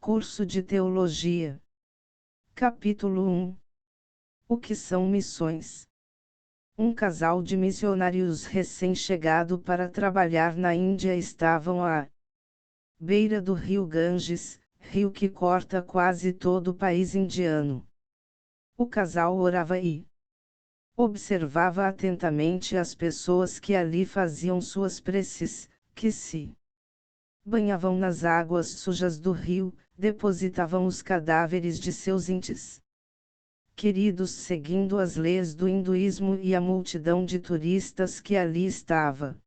Curso de Teologia. Capítulo 1. O que são missões? Um casal de missionários recém-chegado para trabalhar na Índia estavam à beira do rio Ganges, rio que corta quase todo o país indiano. O casal orava e observava atentamente as pessoas que ali faziam suas preces, que se banhavam nas águas sujas do rio, depositavam os cadáveres de seus entes queridos seguindo as leis do hinduísmo e a multidão de turistas que ali estava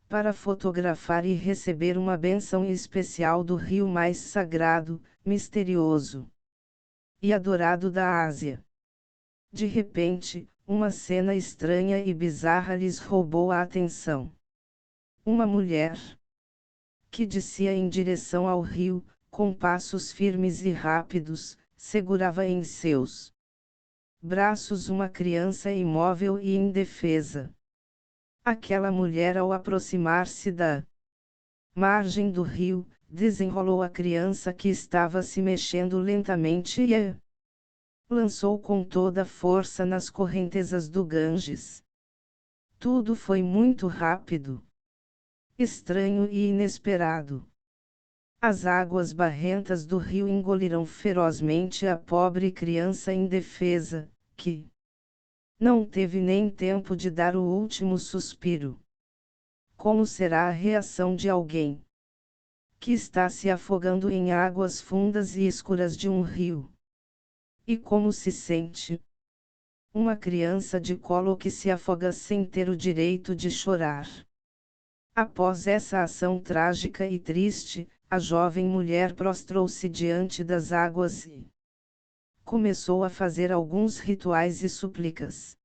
para fotografar e receber uma bênção especial do rio mais sagrado, misterioso e adorado da Ásia. De repente, uma cena estranha e bizarra lhes roubou a atenção. Uma mulher que descia em direção ao rio, com passos firmes e rápidos, segurava em seus braços uma criança imóvel e indefesa. Aquela mulher, ao aproximar-se da margem do rio, desenrolou a criança que estava se mexendo lentamente e a lançou com toda a força nas correntezas do Ganges. Tudo foi muito rápido, estranho e inesperado. As águas barrentas do rio engoliram ferozmente a pobre criança indefesa, que não teve nem tempo de dar o último suspiro. Como será a reação de alguém que está se afogando em águas fundas e escuras de um rio? E como se sente uma criança de colo que se afoga sem ter o direito de chorar? Após essa ação trágica e triste, a jovem mulher prostrou-se diante das águas e começou a fazer alguns rituais e súplicas.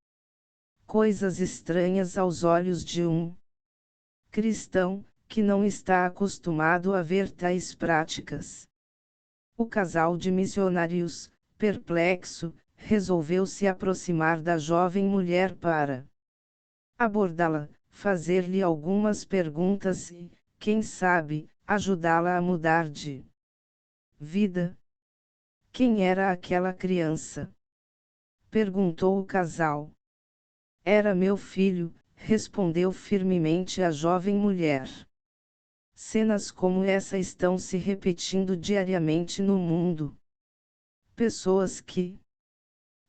Coisas estranhas aos olhos de um cristão, que não está acostumado a ver tais práticas. O casal de missionários, perplexo, resolveu se aproximar da jovem mulher para abordá-la, fazer-lhe algumas perguntas e, quem sabe, ajudá-la a mudar de vida. Quem era aquela criança? Perguntou o casal. Era meu filho, respondeu firmemente a jovem mulher. Cenas como essa estão se repetindo diariamente no mundo. Pessoas que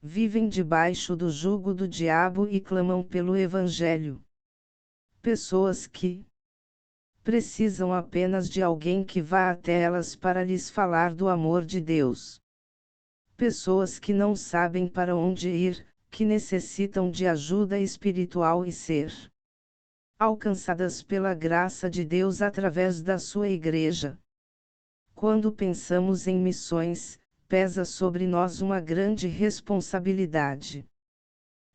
vivem debaixo do jugo do diabo e clamam pelo Evangelho. Pessoas que precisam apenas de alguém que vá até elas para lhes falar do amor de Deus. Pessoas que não sabem para onde ir, que necessitam de ajuda espiritual e ser alcançadas pela graça de Deus através da sua igreja. Quando pensamos em missões, pesa sobre nós uma grande responsabilidade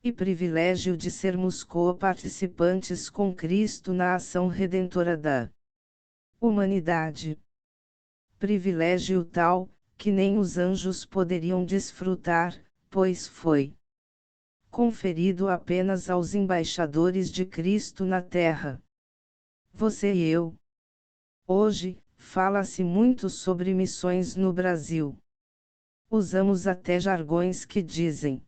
e privilégio de sermos co-participantes com Cristo na ação redentora da humanidade. Privilégio tal, que nem os anjos poderiam desfrutar, pois foi conferido apenas aos embaixadores de Cristo na terra. Você e eu. Hoje, fala-se muito sobre missões no Brasil. Usamos até jargões que dizem: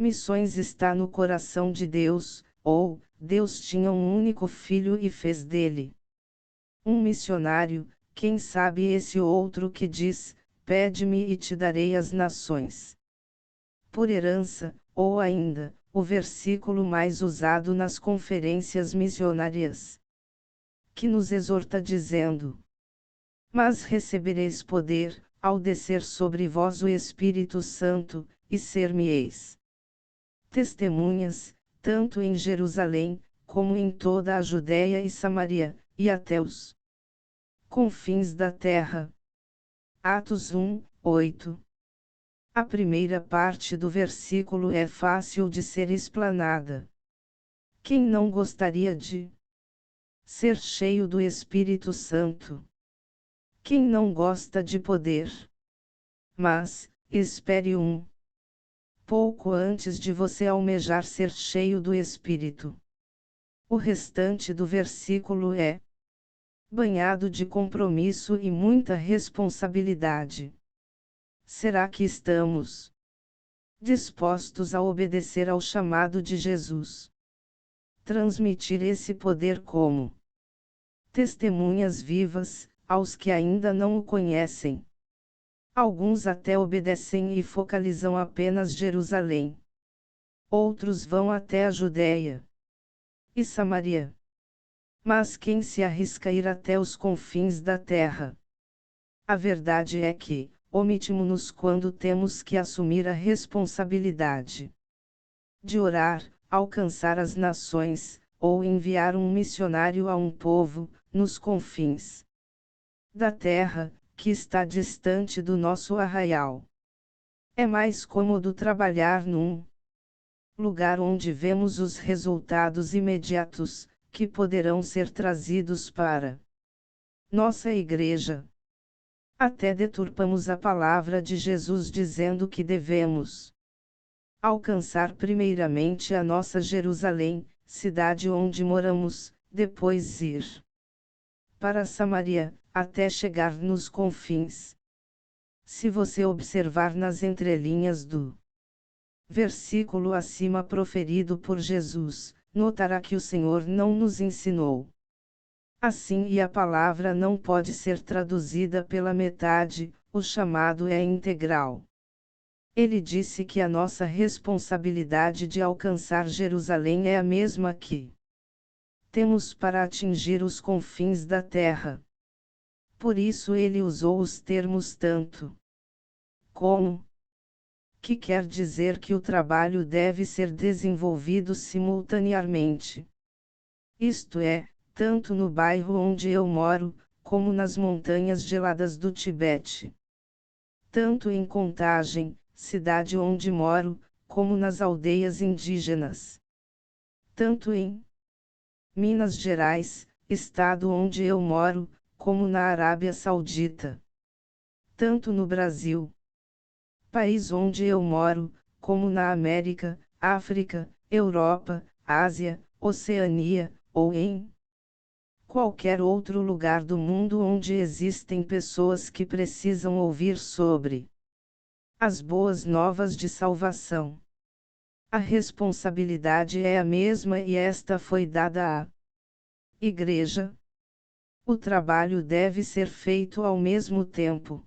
missões está no coração de Deus, ou, Deus tinha um único filho e fez dele um missionário. Quem sabe esse outro que diz: pede-me e te darei as nações por herança, ou ainda, o versículo mais usado nas conferências missionárias, que nos exorta dizendo: mas recebereis poder, ao descer sobre vós o Espírito Santo, e ser-me-eis testemunhas, tanto em Jerusalém, como em toda a Judéia e Samaria, e até os confins da terra. Atos 1, 8. A primeira parte do versículo é fácil de ser explanada. Quem não gostaria de ser cheio do Espírito Santo? Quem não gosta de poder? Mas, espere um pouco antes de você almejar ser cheio do Espírito. O restante do versículo é banhado de compromisso e muita responsabilidade. Será que estamos dispostos a obedecer ao chamado de Jesus? Transmitir esse poder como testemunhas vivas, aos que ainda não o conhecem. Alguns até obedecem e focalizam apenas Jerusalém. Outros vão até a Judéia e Samaria. Mas quem se arrisca a ir até os confins da terra? A verdade é que, omitimos-nos quando temos que assumir a responsabilidade de orar, alcançar as nações, ou enviar um missionário a um povo, nos confins da terra, que está distante do nosso arraial. É mais cômodo trabalhar num lugar onde vemos os resultados imediatos, que poderão ser trazidos para nossa igreja. Até deturpamos a palavra de Jesus dizendo que devemos alcançar primeiramente a nossa Jerusalém, cidade onde moramos, depois ir para Samaria, até chegar nos confins. Se você observar nas entrelinhas do versículo acima proferido por Jesus, notará que o Senhor não nos ensinou assim, e a palavra não pode ser traduzida pela metade, o chamado é integral. Ele disse que a nossa responsabilidade de alcançar Jerusalém é a mesma que temos para atingir os confins da terra. Por isso ele usou os termos tanto como, que quer dizer que o trabalho deve ser desenvolvido simultaneamente. Isto é, tanto no bairro onde eu moro, como nas montanhas geladas do Tibete. Tanto em Contagem, cidade onde moro, como nas aldeias indígenas. Tanto em Minas Gerais, estado onde eu moro, como na Arábia Saudita. Tanto no Brasil, país onde eu moro, como na América, África, Europa, Ásia, Oceania, ou em qualquer outro lugar do mundo onde existem pessoas que precisam ouvir sobre as boas novas de salvação. A responsabilidade é a mesma e esta foi dada à igreja. O trabalho deve ser feito ao mesmo tempo.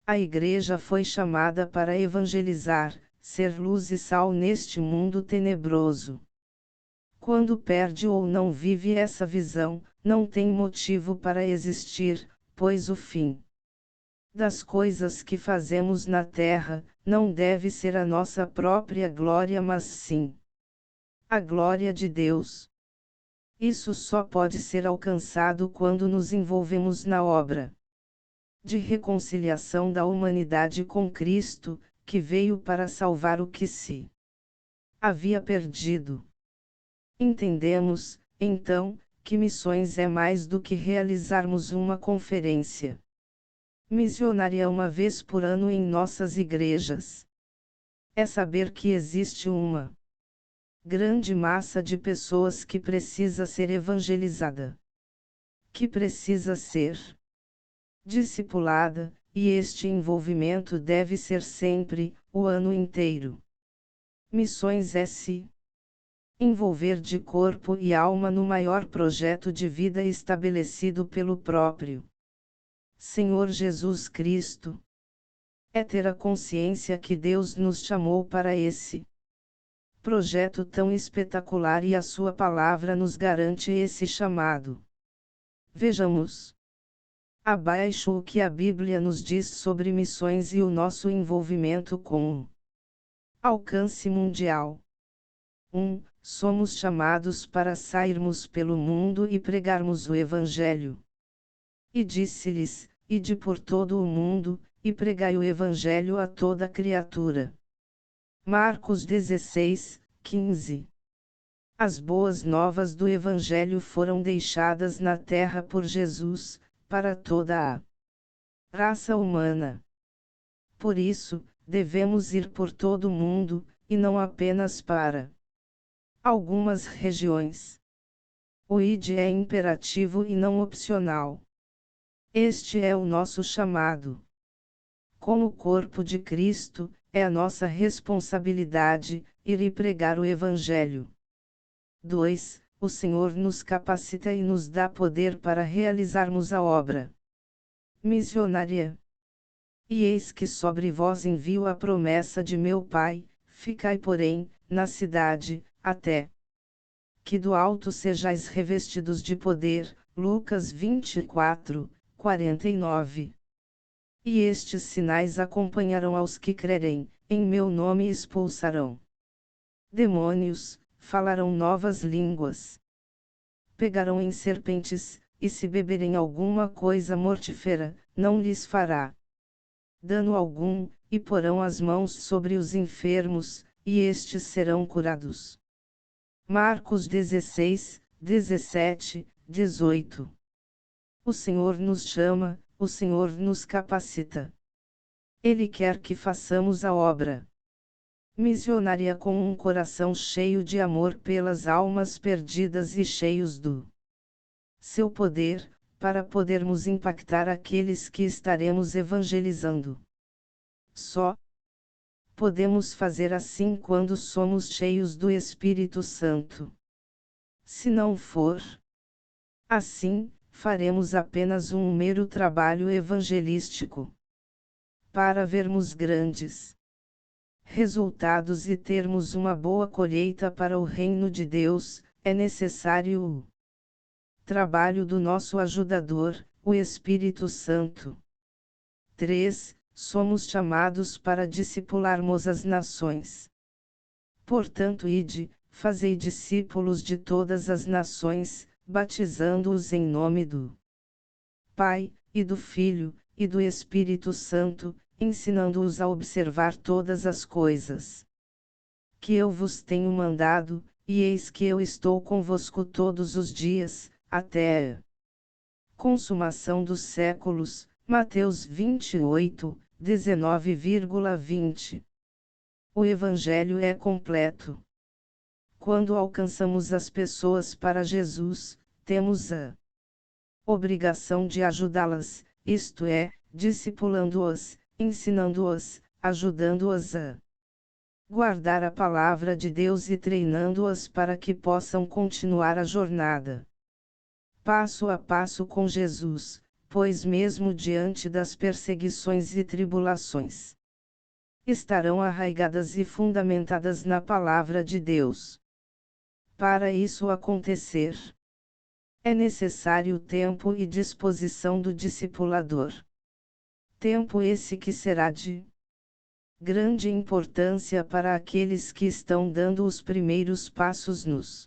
A igreja foi chamada para evangelizar, ser luz e sal neste mundo tenebroso. Quando perde ou não vive essa visão, não tem motivo para existir, pois o fim das coisas que fazemos na terra, não deve ser a nossa própria glória, mas sim a glória de Deus. Isso só pode ser alcançado quando nos envolvemos na obra de reconciliação da humanidade com Cristo, que veio para salvar o que se havia perdido. Entendemos, então, que missões é mais do que realizarmos uma conferência missionária uma vez por ano em nossas igrejas. É saber que existe uma grande massa de pessoas que precisa ser evangelizada, que precisa ser discipulada, e este envolvimento deve ser sempre, o ano inteiro. Missões é se envolver de corpo e alma no maior projeto de vida estabelecido pelo próprio Senhor Jesus Cristo. É ter a consciência que Deus nos chamou para esse projeto tão espetacular e a sua palavra nos garante esse chamado. Vejamos abaixo o que a Bíblia nos diz sobre missões e o nosso envolvimento com o alcance mundial. 1. Somos chamados para sairmos pelo mundo e pregarmos o Evangelho. E disse-lhes: Ide por todo o mundo, e pregai o Evangelho a toda criatura. Marcos 16, 15. As boas novas do Evangelho foram deixadas na terra por Jesus, para toda a raça humana. Por isso, devemos ir por todo o mundo, e não apenas para algumas regiões. O id é imperativo e não opcional. Este é o nosso chamado. Como corpo de Cristo, é a nossa responsabilidade ir e pregar o Evangelho. 2. O Senhor nos capacita e nos dá poder para realizarmos a obra missionária. E eis que sobre vós envio a promessa de meu Pai, ficai porém, na cidade, até que do alto sejais revestidos de poder. Lucas 24, 49. E estes sinais acompanharão aos que crerem, em meu nome expulsarão demônios, falarão novas línguas, pegarão em serpentes, e se beberem alguma coisa mortífera, não lhes fará dano algum, e porão as mãos sobre os enfermos, e estes serão curados. Marcos 16, 17, 18. O Senhor nos chama, o Senhor nos capacita. Ele quer que façamos a obra missionária com um coração cheio de amor pelas almas perdidas e cheios do seu poder, para podermos impactar aqueles que estaremos evangelizando. Só podemos fazer assim quando somos cheios do Espírito Santo. Se não for assim, faremos apenas um mero trabalho evangelístico. Para vermos grandes resultados e termos uma boa colheita para o reino de Deus, é necessário o trabalho do nosso ajudador, o Espírito Santo. 3. Somos chamados para discipularmos as nações. Portanto, ide, fazei discípulos de todas as nações, batizando-os em nome do Pai, e do Filho, e do Espírito Santo, ensinando-os a observar todas as coisas que eu vos tenho mandado, e eis que eu estou convosco todos os dias, até a consumação dos séculos. Mateus 28, 19,20. O Evangelho é completo. Quando alcançamos as pessoas para Jesus, temos a obrigação de ajudá-las, isto é, discipulando-as, ensinando-as, ajudando-as a guardar a palavra de Deus e treinando-as para que possam continuar a jornada passo a passo com Jesus, pois mesmo diante das perseguições e tribulações, estarão arraigadas e fundamentadas na palavra de Deus. Para isso acontecer, é necessário tempo e disposição do discipulador. Tempo esse que será de grande importância para aqueles que estão dando os primeiros passos nos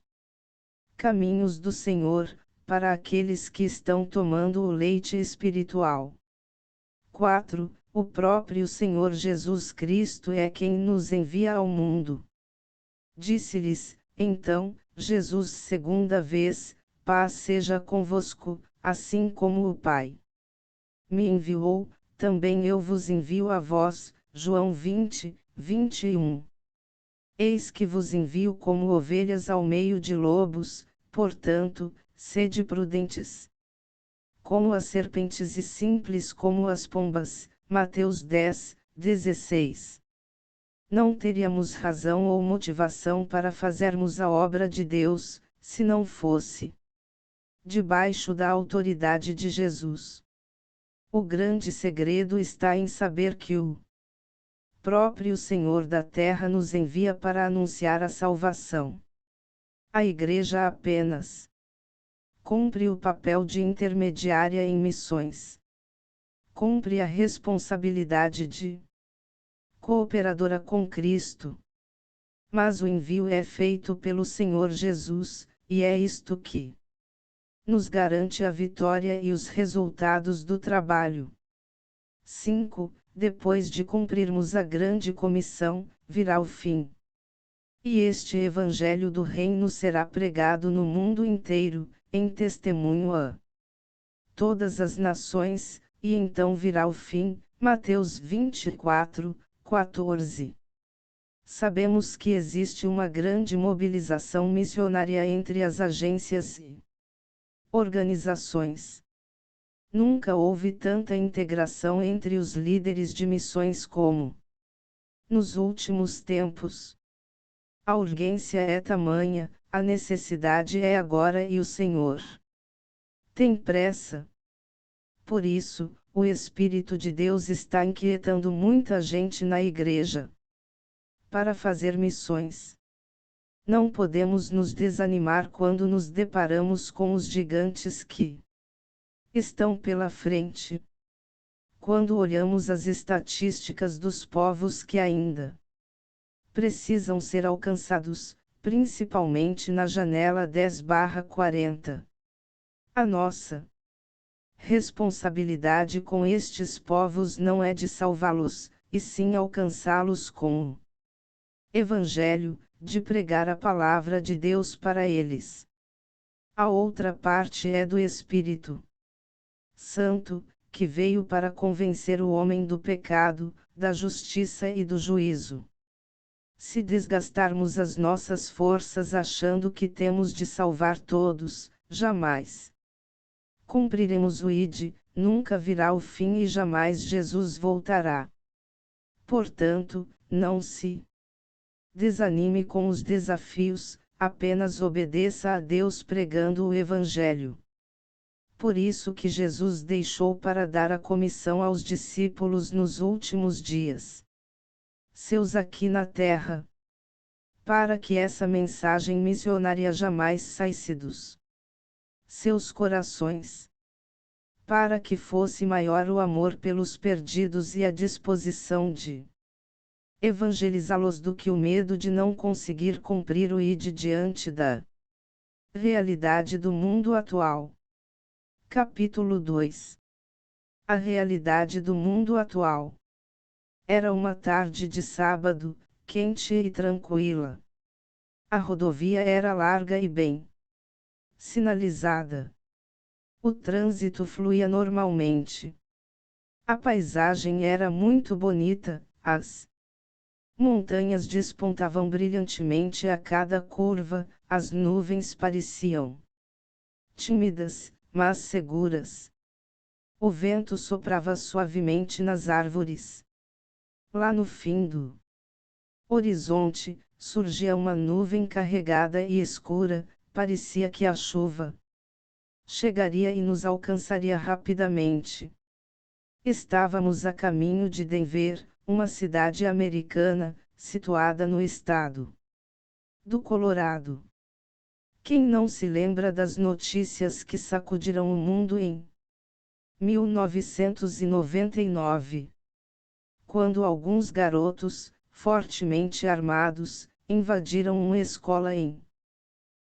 caminhos do Senhor, para aqueles que estão tomando o leite espiritual. 4. O próprio Senhor Jesus Cristo é quem nos envia ao mundo. Disse-lhes, então, Jesus segunda vez: paz seja convosco, assim como o Pai me enviou, também eu vos envio a vós. João 20, 21. Eis que vos envio como ovelhas ao meio de lobos, portanto, sede prudentes como as serpentes e simples como as pombas. Mateus 10, 16. Não teríamos razão ou motivação para fazermos a obra de Deus, se não fosse debaixo da autoridade de Jesus. O grande segredo está em saber que o próprio Senhor da terra nos envia para anunciar a salvação. A Igreja apenas cumpre o papel de intermediária em missões. Cumpre a responsabilidade de cooperadora com Cristo. Mas o envio é feito pelo Senhor Jesus, e é isto que nos garante a vitória e os resultados do trabalho. 5. Depois de cumprirmos a grande comissão, virá o fim. E este Evangelho do Reino será pregado no mundo inteiro, em testemunho a todas as nações, e então virá o fim. Mateus 24, 14. Sabemos que existe uma grande mobilização missionária entre as agências e Organizações. Nunca houve tanta integração entre os líderes de missões como nos últimos tempos. A urgência é tamanha, a necessidade é agora e o Senhor tem pressa. Por isso, o Espírito de Deus está inquietando muita gente na igreja para fazer missões. Não podemos nos desanimar quando nos deparamos com os gigantes que estão pela frente. Quando olhamos as estatísticas dos povos que ainda precisam ser alcançados, principalmente na janela 10/40. A nossa responsabilidade com estes povos não é de salvá-los, e sim alcançá-los com o Evangelho, de pregar a palavra de Deus para eles. A outra parte é do Espírito Santo, que veio para convencer o homem do pecado, da justiça e do juízo. Se desgastarmos as nossas forças achando que temos de salvar todos, jamais cumpriremos o ID, nunca virá o fim e jamais Jesus voltará. Portanto, não se desanime com os desafios, apenas obedeça a Deus pregando o Evangelho. Por isso que Jesus deixou para dar a comissão aos discípulos nos últimos dias seus aqui na terra, para que essa mensagem missionária jamais saísse dos seus corações, para que fosse maior o amor pelos perdidos e a disposição de evangelizá-los do que o medo de não conseguir cumprir o ID diante da realidade do mundo atual. Capítulo 2. A realidade do mundo atual. Era uma tarde de sábado, quente e tranquila. A rodovia era larga e bem sinalizada. O trânsito fluía normalmente. A paisagem era muito bonita, as montanhas despontavam brilhantemente a cada curva, as nuvens pareciam tímidas, mas seguras. O vento soprava suavemente nas árvores. Lá no fim do horizonte, surgia uma nuvem carregada e escura, parecia que a chuva chegaria e nos alcançaria rapidamente. Estávamos a caminho de Denver, uma cidade americana, situada no estado do Colorado. Quem não se lembra das notícias que sacudiram o mundo em 1999? Quando alguns garotos, fortemente armados, invadiram uma escola em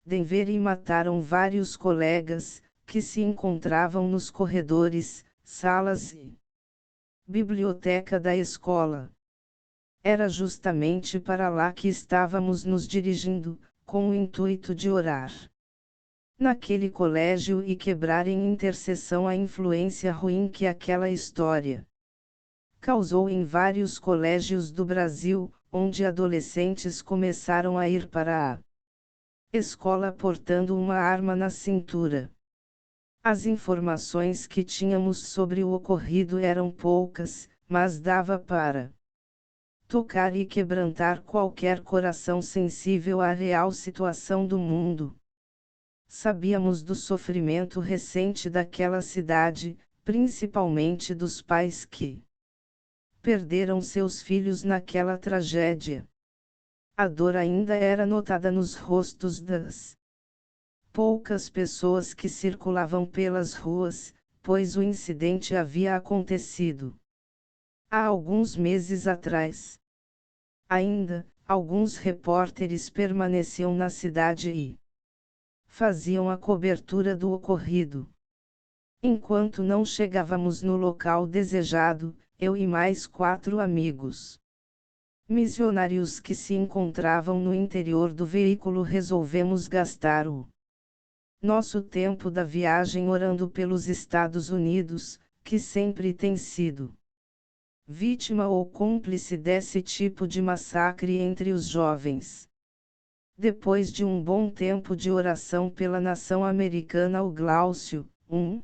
Denver e mataram vários colegas, que se encontravam nos corredores, salas e biblioteca da escola. Era justamente para lá que estávamos nos dirigindo, com o intuito de orar naquele colégio e quebrar em intercessão a influência ruim que aquela história causou em vários colégios do Brasil, onde adolescentes começaram a ir para a escola portando uma arma na cintura. As informações que tínhamos sobre o ocorrido eram poucas, mas dava para tocar e quebrantar qualquer coração sensível à real situação do mundo. Sabíamos do sofrimento recente daquela cidade, principalmente dos pais que perderam seus filhos naquela tragédia. A dor ainda era notada nos rostos das poucas pessoas que circulavam pelas ruas, pois o incidente havia acontecido há alguns meses atrás. Ainda, alguns repórteres permaneciam na cidade e faziam a cobertura do ocorrido. Enquanto não chegávamos no local desejado, eu e mais 4 amigos missionários que se encontravam no interior do veículo resolvemos gastar o nosso tempo da viagem orando pelos Estados Unidos, que sempre tem sido vítima ou cúmplice desse tipo de massacre entre os jovens. Depois de um bom tempo de oração pela nação americana, o Glaucio, um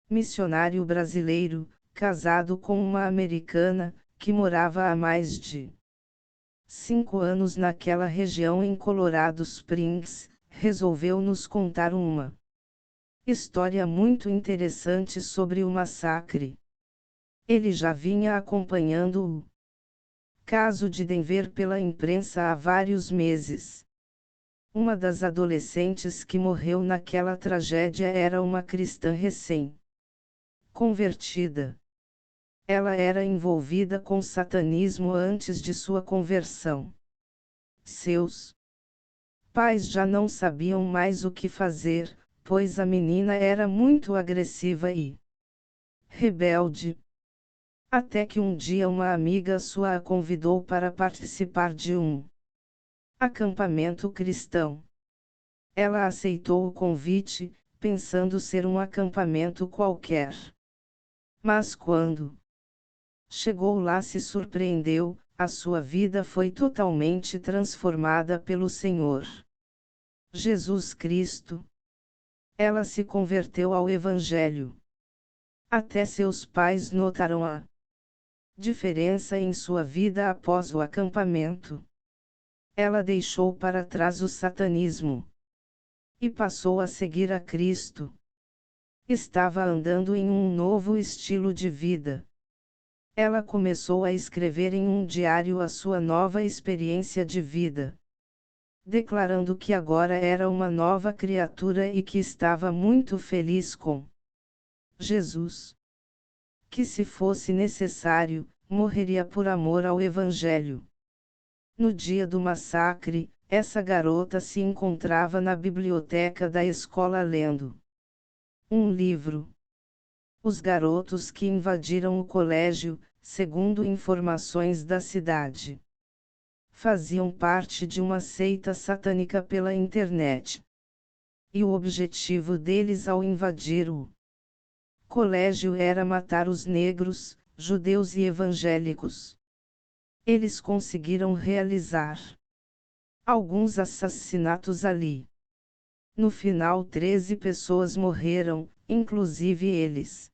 missionário brasileiro, casado com uma americana, que morava há mais de 5 anos naquela região em Colorado Springs, resolveu nos contar uma história muito interessante sobre o massacre. Ele já vinha acompanhando o caso de Denver pela imprensa há vários meses. Uma das adolescentes que morreu naquela tragédia era uma cristã recém-convertida. Ela era envolvida com satanismo antes de sua conversão. Seus pais já não sabiam mais o que fazer, pois a menina era muito agressiva e rebelde. Até que um dia uma amiga sua a convidou para participar de um acampamento cristão. Ela aceitou o convite, pensando ser um acampamento qualquer. Mas quando chegou lá se surpreendeu, a sua vida foi totalmente transformada pelo Senhor Jesus Cristo. Ela se converteu ao Evangelho. Até seus pais notaram a diferença em sua vida após o acampamento. Ela deixou para trás o satanismo e passou a seguir a Cristo. Estava andando em um novo estilo de vida. Ela começou a escrever em um diário a sua nova experiência de vida, declarando que agora era uma nova criatura e que estava muito feliz com Jesus. Que se fosse necessário, morreria por amor ao Evangelho. No dia do massacre, essa garota se encontrava na biblioteca da escola lendo um livro. Os garotos que invadiram o colégio, segundo informações da cidade, faziam parte de uma seita satânica pela internet. E o objetivo deles ao invadir o colégio era matar os negros, judeus e evangélicos. Eles conseguiram realizar alguns assassinatos ali. No final 13 pessoas morreram, inclusive eles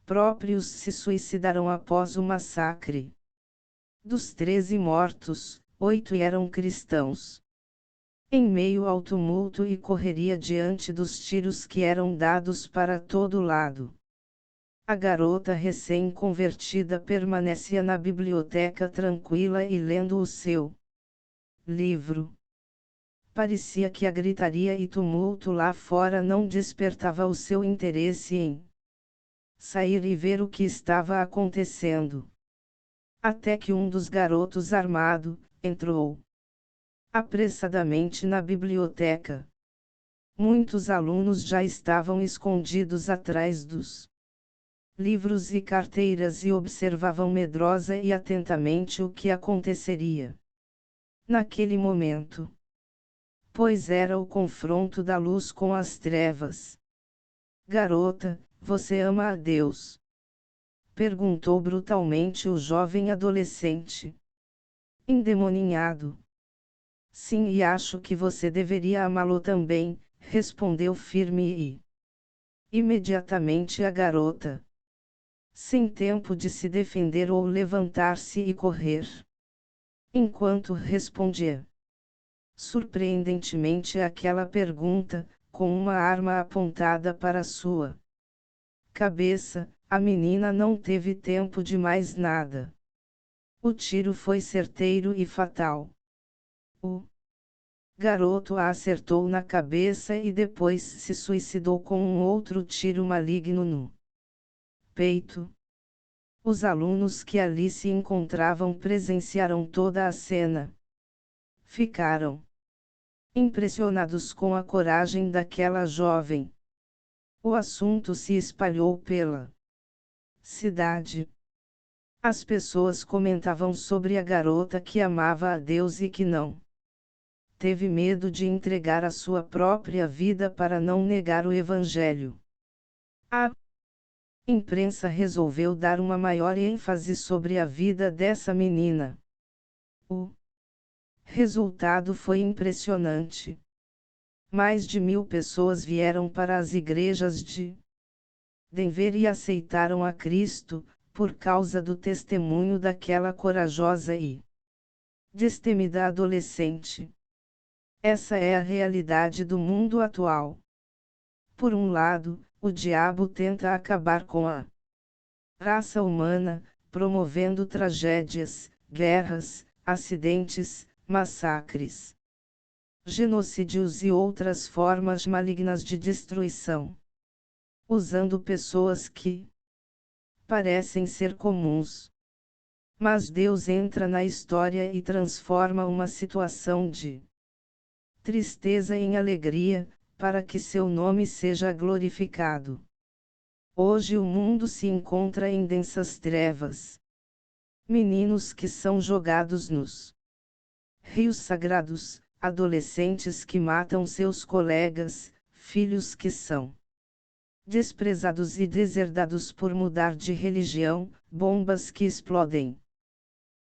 próprios se suicidaram após o massacre. Dos 13 mortos, 8 eram cristãos. Em meio ao tumulto e correria diante dos tiros que eram dados para todo lado, a garota recém-convertida permanecia na biblioteca tranquila e lendo o seu livro. Parecia que a gritaria e tumulto lá fora não despertava o seu interesse em sair e ver o que estava acontecendo. Até que um dos garotos armado entrou apressadamente na biblioteca. Muitos alunos já estavam escondidos atrás dos livros e carteiras e observavam medrosa e atentamente o que aconteceria naquele momento. Pois era o confronto da luz com as trevas. Garota, você ama a Deus? Perguntou brutalmente o jovem adolescente, endemoninhado. Sim, e acho que você deveria amá-lo também, respondeu firme e imediatamente a garota, sem tempo de se defender ou levantar-se e correr. Enquanto respondia surpreendentemente àquela pergunta, com uma arma apontada para sua cabeça, a menina não teve tempo de mais nada. O tiro foi certeiro e fatal. O garoto a acertou na cabeça e depois se suicidou com um outro tiro maligno no peito. Os alunos que ali se encontravam presenciaram toda a cena. Ficaram impressionados com a coragem daquela jovem. O assunto se espalhou pela cidade. As pessoas comentavam sobre a garota que amava a Deus e que não teve medo de entregar a sua própria vida para não negar o Evangelho. A imprensa resolveu dar uma maior ênfase sobre a vida dessa menina. O Resultado foi impressionante. Mais de 1.000 pessoas vieram para as igrejas de Denver e aceitaram a Cristo, por causa do testemunho daquela corajosa e destemida adolescente. Essa é a realidade do mundo atual. Por um lado, o diabo tenta acabar com a raça humana, promovendo tragédias, guerras, acidentes, massacres, genocídios e outras formas malignas de destruição, usando pessoas que parecem ser comuns. Mas Deus entra na história e transforma uma situação de tristeza em alegria, para que seu nome seja glorificado. Hoje o mundo se encontra em densas trevas. Meninos que são jogados nos rios sagrados, adolescentes que matam seus colegas, filhos que são desprezados e deserdados por mudar de religião, bombas que explodem,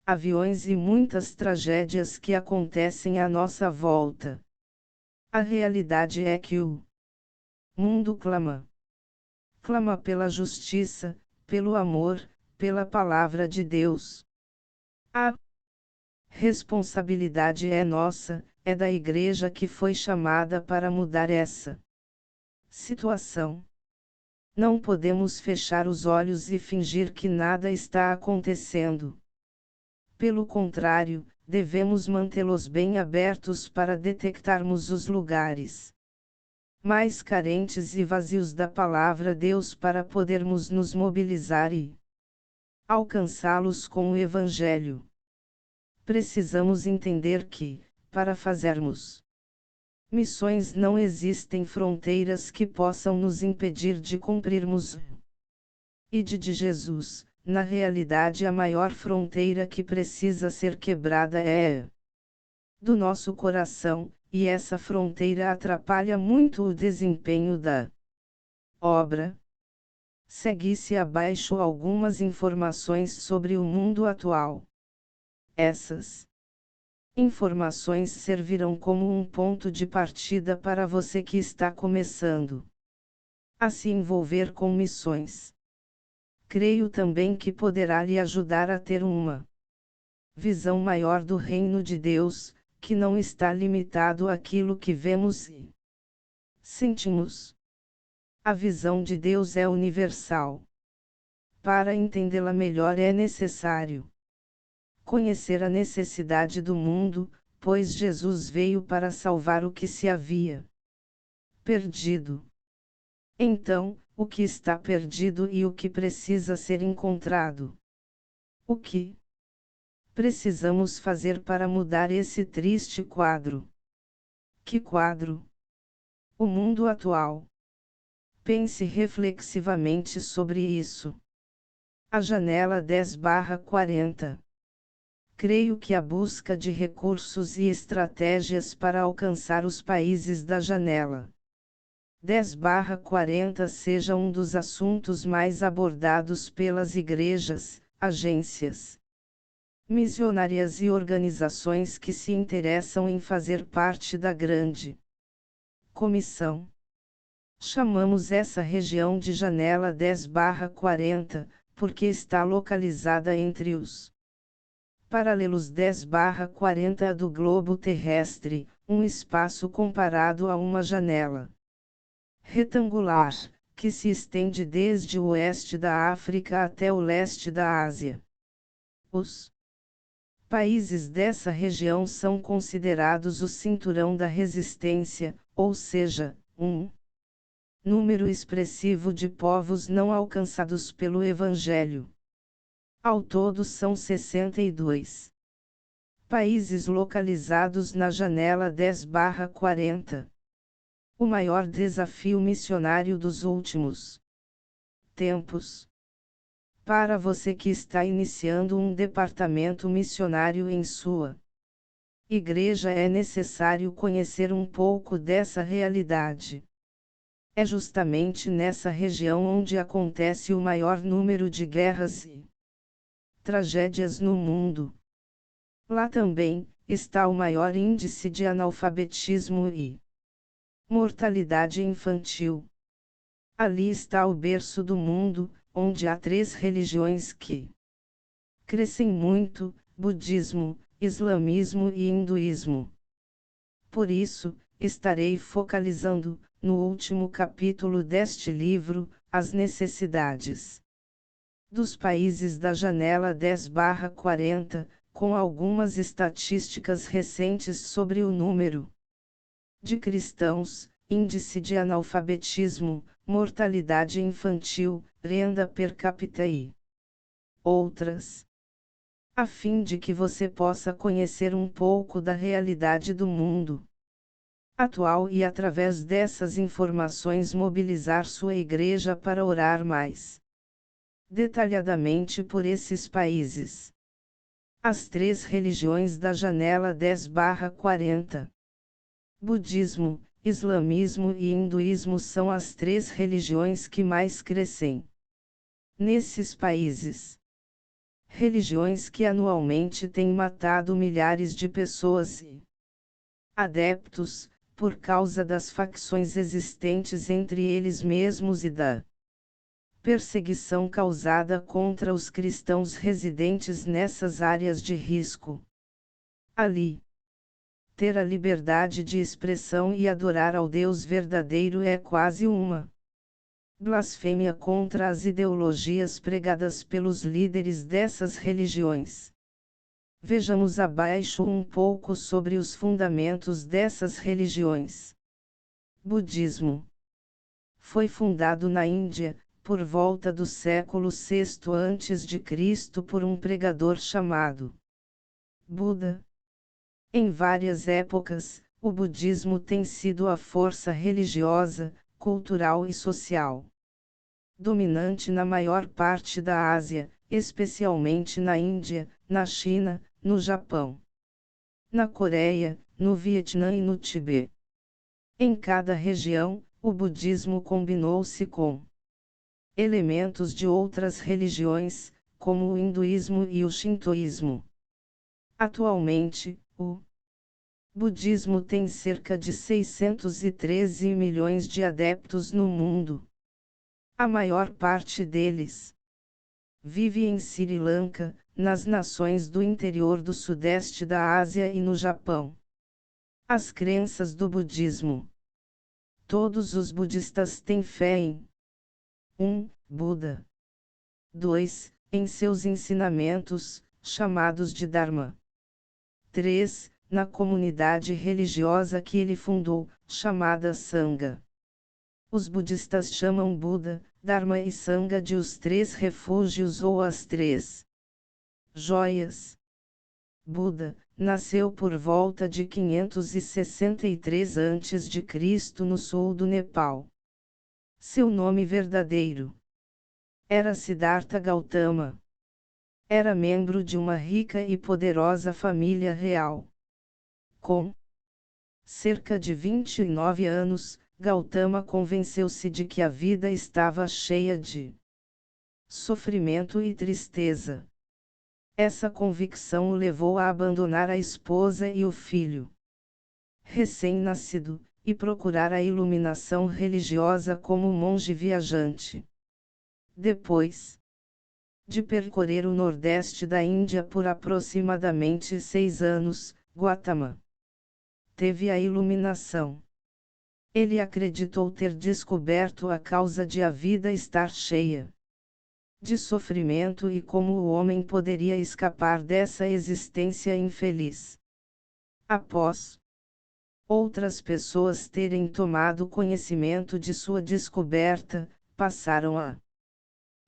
aviões e muitas tragédias que acontecem à nossa volta. A realidade é que o mundo clama pela justiça, pelo amor, pela palavra de Deus. A responsabilidade é nossa, é da igreja que foi chamada para mudar essa situação. Não podemos fechar os olhos e fingir que nada está acontecendo. Pelo contrário, devemos mantê-los bem abertos para detectarmos os lugares mais carentes e vazios da palavra Deus para podermos nos mobilizar e alcançá-los com o Evangelho. Precisamos entender que, para fazermos missões, não existem fronteiras que possam nos impedir de cumprirmos o ID de Jesus. Na realidade, a maior fronteira que precisa ser quebrada é do nosso coração, e essa fronteira atrapalha muito o desempenho da obra. Segue-se abaixo algumas informações sobre o mundo atual. Essas informações servirão como um ponto de partida para você que está começando a se envolver com missões. Creio também que poderá lhe ajudar a ter uma visão maior do reino de Deus, que não está limitado àquilo que vemos e sentimos. A visão de Deus é universal. Para entendê-la melhor é necessário conhecer a necessidade do mundo, pois Jesus veio para salvar o que se havia perdido. Então, o que está perdido e o que precisa ser encontrado? O que precisamos fazer para mudar esse triste quadro? Que quadro? O mundo atual. Pense reflexivamente sobre isso. A janela 10/40. Creio que a busca de recursos e estratégias para alcançar os países da janela 10/40 seja um dos assuntos mais abordados pelas igrejas, agências missionárias e organizações que se interessam em fazer parte da grande comissão. Chamamos essa região de janela 10/40, porque está localizada entre os paralelos 10/40 do globo terrestre, um espaço comparado a uma janela retangular, que se estende desde o oeste da África até o leste da Ásia. Os países dessa região são considerados o cinturão da resistência, ou seja, um número expressivo de povos não alcançados pelo Evangelho. Ao todo são 62 países localizados na janela 10/40. O maior desafio missionário dos últimos tempos. Para você que está iniciando um departamento missionário em sua igreja, é necessário conhecer um pouco dessa realidade. É justamente nessa região onde acontece o maior número de guerras e tragédias no mundo. Lá também, está o maior índice de analfabetismo e mortalidade infantil. Ali está o berço do mundo, onde há 3 religiões que crescem muito: budismo, islamismo e hinduísmo. Por isso, estarei focalizando, no último capítulo deste livro, as necessidades dos países da janela 10/40, com algumas estatísticas recentes sobre o número de cristãos, índice de analfabetismo, mortalidade infantil, renda per capita e outras, a fim de que você possa conhecer um pouco da realidade do mundo atual e, através dessas informações, mobilizar sua igreja para orar mais detalhadamente por esses países. As 3 religiões da janela 10/40. Budismo, islamismo e hinduísmo são as 3 religiões que mais crescem nesses países. Religiões que anualmente têm matado milhares de pessoas e adeptos, por causa das facções existentes entre eles mesmos e da perseguição causada contra os cristãos residentes nessas áreas de risco. Ali, ter a liberdade de expressão e adorar ao Deus verdadeiro é quase uma blasfêmia contra as ideologias pregadas pelos líderes dessas religiões. Vejamos abaixo um pouco sobre os fundamentos dessas religiões. Budismo foi fundado na Índia, por volta do século VI a.C., por um pregador chamado Buda. Em várias épocas, o budismo tem sido a força religiosa, cultural e social dominante na maior parte da Ásia, especialmente na Índia, na China, no Japão, na Coreia, no Vietnã e no Tibete. Em cada região, o budismo combinou-se com elementos de outras religiões, como o hinduísmo e o shintoísmo. Atualmente, o budismo tem cerca de 613 milhões de adeptos no mundo. A maior parte deles vive em Sri Lanka, nas nações do interior do sudeste da Ásia e no Japão. As crenças do budismo. Todos os budistas têm fé em 1. Buda. 2. Em seus ensinamentos, chamados de Dharma. 3. Na comunidade religiosa que ele fundou, chamada Sangha. Os budistas chamam Buda, Dharma e Sangha de os 3 refúgios ou as 3 joias. Buda nasceu por volta de 563 a.C. no sul do Nepal. Seu nome verdadeiro era Siddhartha Gautama. Era membro de uma rica e poderosa família real. Com cerca de 29 anos, Gautama convenceu-se de que a vida estava cheia de sofrimento e tristeza. Essa convicção o levou a abandonar a esposa e o filho recém-nascido, e procurar a iluminação religiosa como monge viajante. Depois de percorrer o nordeste da Índia por aproximadamente 6 anos, Gautama teve a iluminação. Ele acreditou ter descoberto a causa de a vida estar cheia de sofrimento e como o homem poderia escapar dessa existência infeliz. Após outras pessoas terem tomado conhecimento de sua descoberta, passaram a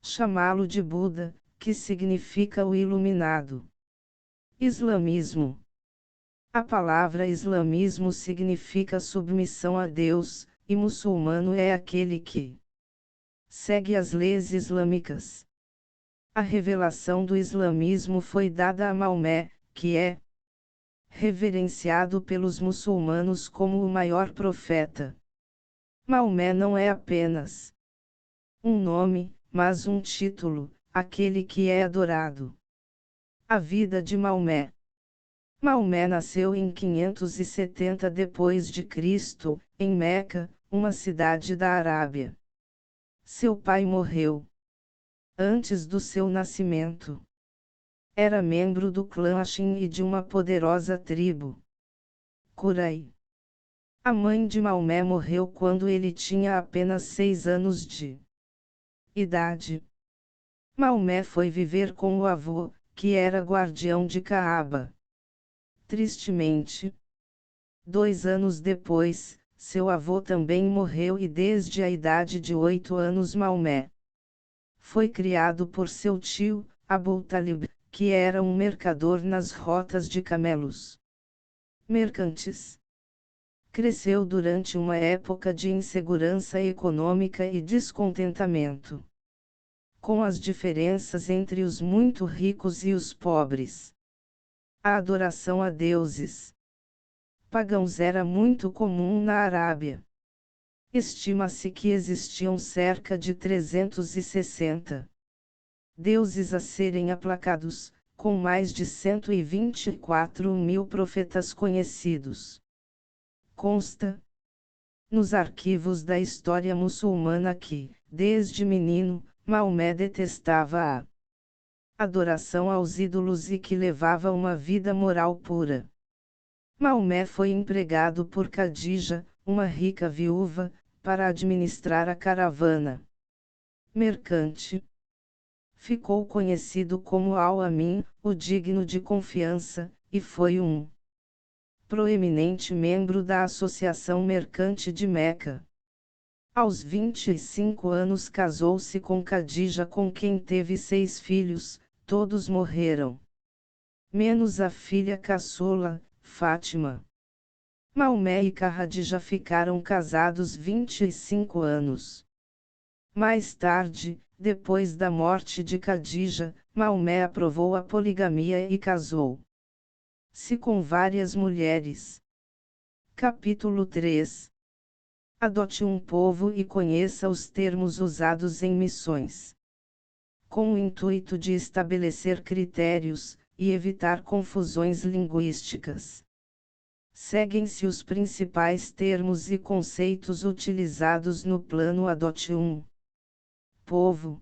chamá-lo de Buda, que significa o iluminado. Islamismo. A palavra islamismo significa submissão a Deus, e muçulmano é aquele que segue as leis islâmicas. A revelação do islamismo foi dada a Maomé, que é reverenciado pelos muçulmanos como o maior profeta. Maomé não é apenas um nome, mas um título, aquele que é adorado. A vida de Maomé. Maomé nasceu em 570 d.C., em Meca, uma cidade da Arábia. Seu pai morreu antes do seu nascimento. Era membro do clã Hashim e de uma poderosa tribo, Quraysh. A mãe de Maomé morreu quando ele tinha apenas 6 anos de idade. Maomé foi viver com o avô, que era guardião de Caaba. Tristemente, 2 anos depois, seu avô também morreu e desde a idade de 8 anos Maomé foi criado por seu tio, Abu Talib, que era um mercador nas rotas de camelos mercantes. Cresceu durante uma época de insegurança econômica e descontentamento com as diferenças entre os muito ricos e os pobres. A adoração a deuses pagãos era muito comum na Arábia. Estima-se que existiam cerca de 360 deuses a serem aplacados, com mais de 124.000 profetas conhecidos. Consta nos arquivos da história muçulmana que, desde menino, Maomé detestava a adoração aos ídolos e que levava uma vida moral pura. Maomé foi empregado por Khadija, uma rica viúva, para administrar a caravana mercante. Ficou conhecido como Al-Amin, o digno de confiança, e foi um proeminente membro da Associação Mercante de Meca. Aos 25 anos casou-se com Khadija, com quem teve 6 filhos, todos morreram, menos a filha caçula, Fátima. Maomé e Khadija ficaram casados 25 anos. Mais tarde, depois da morte de Khadija, Maomé aprovou a poligamia e casou-se com várias mulheres. Capítulo 3. Adote um povo e conheça os termos usados em missões. Com o intuito de estabelecer critérios, e evitar confusões linguísticas, seguem-se os principais termos e conceitos utilizados no plano Adote um povo.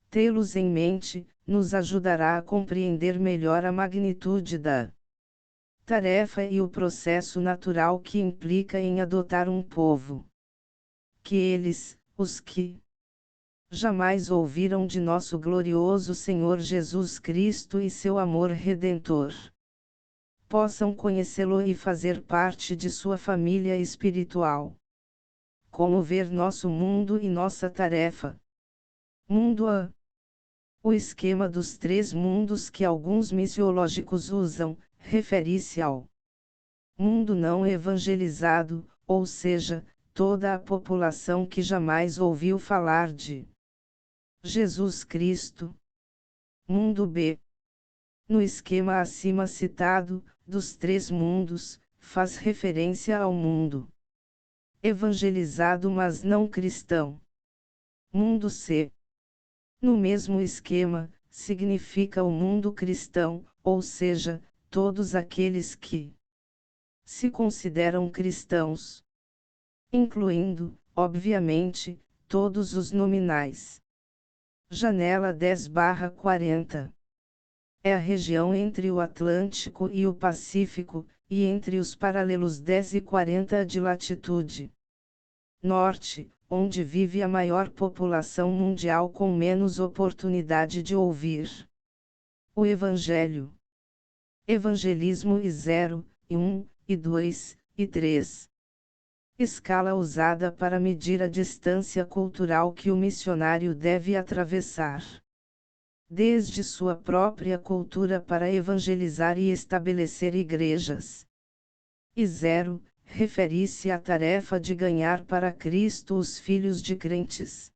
Tê-los em mente, nos ajudará a compreender melhor a magnitude da tarefa e o processo natural que implica em adotar um povo. Que eles, os que jamais ouviram de nosso glorioso Senhor Jesus Cristo e seu amor redentor, possam conhecê-lo e fazer parte de sua família espiritual. Como ver nosso mundo e nossa tarefa. Mundo A. O esquema dos 3 mundos que alguns missiológicos usam, refere-se ao mundo não evangelizado, ou seja, toda a população que jamais ouviu falar de Jesus Cristo. Mundo B. No esquema acima citado, dos 3 mundos, faz referência ao mundo evangelizado mas não cristão. Mundo C. No mesmo esquema, significa o mundo cristão, ou seja, todos aqueles que se consideram cristãos, incluindo, obviamente, todos os nominais. Janela 10/40. É a região entre o Atlântico e o Pacífico, e entre os paralelos 10 e 40 de latitude norte, onde vive a maior população mundial com menos oportunidade de ouvir o Evangelho. Evangelismo e 0, e 1, e 2, e 3. Escala usada para medir a distância cultural que o missionário deve atravessar desde sua própria cultura para evangelizar e estabelecer igrejas. E 0, refere-se à tarefa de ganhar para Cristo os filhos de crentes.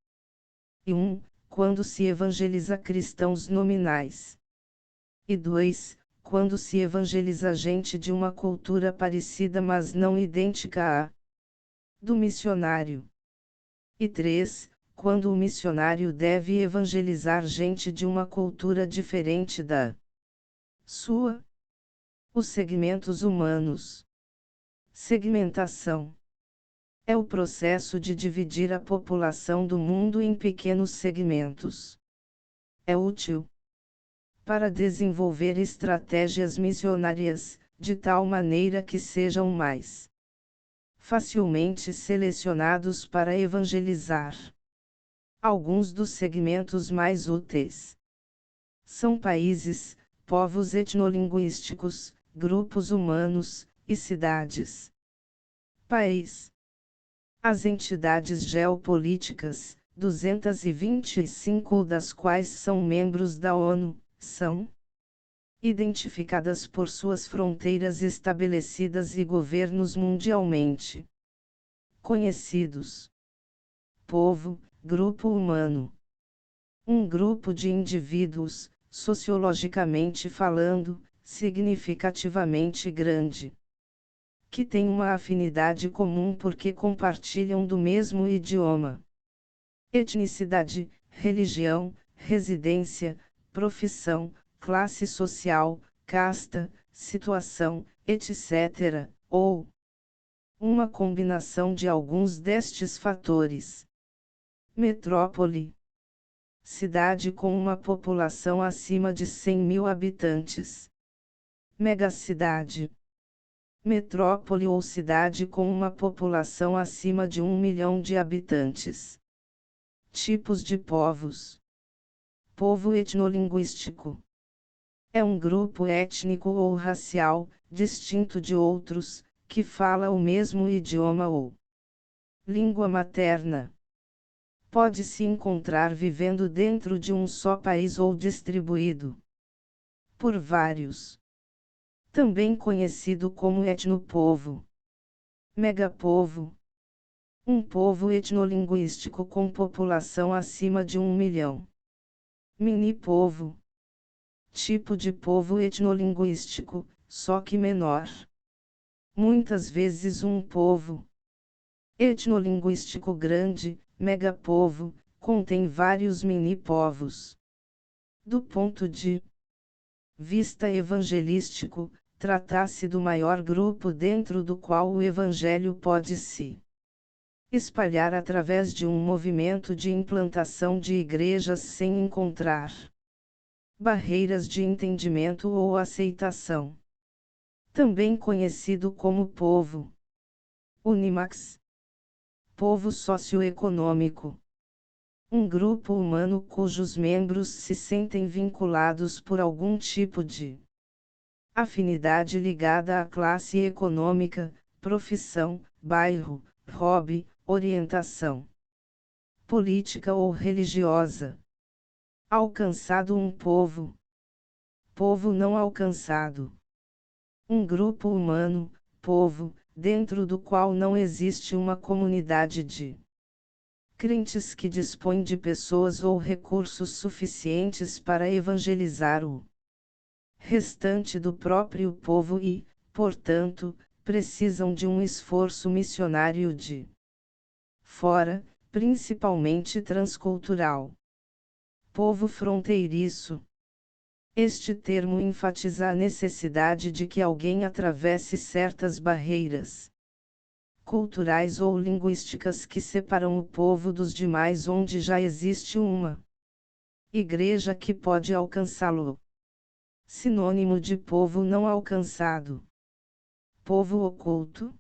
E 1, quando se evangeliza cristãos nominais. E 2, quando se evangeliza gente de uma cultura parecida mas não idêntica à do missionário. E 3, quando o missionário deve evangelizar gente de uma cultura diferente da sua. Os segmentos humanos. Segmentação é o processo de dividir a população do mundo em pequenos segmentos. É útil para desenvolver estratégias missionárias, de tal maneira que sejam mais facilmente selecionados para evangelizar. Alguns dos segmentos mais úteis são países, povos etnolinguísticos, grupos humanos, e cidades. País. As entidades geopolíticas, 225 das quais são membros da ONU, são identificadas por suas fronteiras estabelecidas e governos mundialmente conhecidos. Povo, grupo humano. Um grupo de indivíduos, sociologicamente falando, significativamente grande, que tem uma afinidade comum porque compartilham do mesmo idioma. Etnicidade, religião, residência, profissão, classe social, casta, situação, etc., ou uma combinação de alguns destes fatores. Metrópole. Cidade com uma população acima de 100.000 habitantes. Megacidade. Metrópole ou cidade com uma população acima de 1 milhão de habitantes. Tipos de povos. Povo etnolinguístico. É um grupo étnico ou racial, distinto de outros, que fala o mesmo idioma ou língua materna. Pode-se encontrar vivendo dentro de um só país ou distribuído por vários. Também conhecido como etnopovo. Megapovo. Um povo etnolinguístico com população acima de 1 milhão. Mini-povo. Tipo de povo etnolinguístico, só que menor. Muitas vezes um povo etnolinguístico grande, megapovo, contém vários mini-povos. Do ponto de vista evangelístico, trata-se do maior grupo dentro do qual o evangelho pode se espalhar através de um movimento de implantação de igrejas sem encontrar barreiras de entendimento ou aceitação. Também conhecido como povo Unimax. Povo socioeconômico. Um grupo humano cujos membros se sentem vinculados por algum tipo de afinidade ligada à classe econômica, profissão, bairro, hobby, orientação política ou religiosa. Alcançado um povo. Povo não alcançado. Um grupo humano, povo, dentro do qual não existe uma comunidade de crentes que dispõe de pessoas ou recursos suficientes para evangelizar o restante do próprio povo e, portanto, precisam de um esforço missionário de fora, principalmente transcultural. Povo fronteiriço. Este termo enfatiza a necessidade de que alguém atravesse certas barreiras culturais ou linguísticas que separam o povo dos demais, onde já existe uma igreja que pode alcançá-lo. Sinônimo de povo não alcançado. Povo oculto.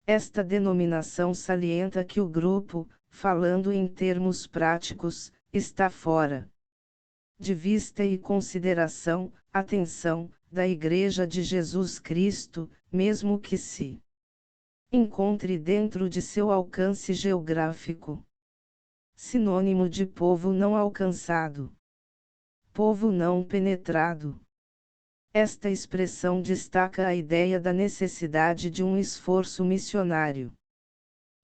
Esta denominação salienta que o grupo, falando em termos práticos, está fora de vista e consideração, atenção, da Igreja de Jesus Cristo, mesmo que se encontre dentro de seu alcance geográfico. Sinônimo de povo não alcançado. Povo não penetrado. Esta expressão destaca a ideia da necessidade de um esforço missionário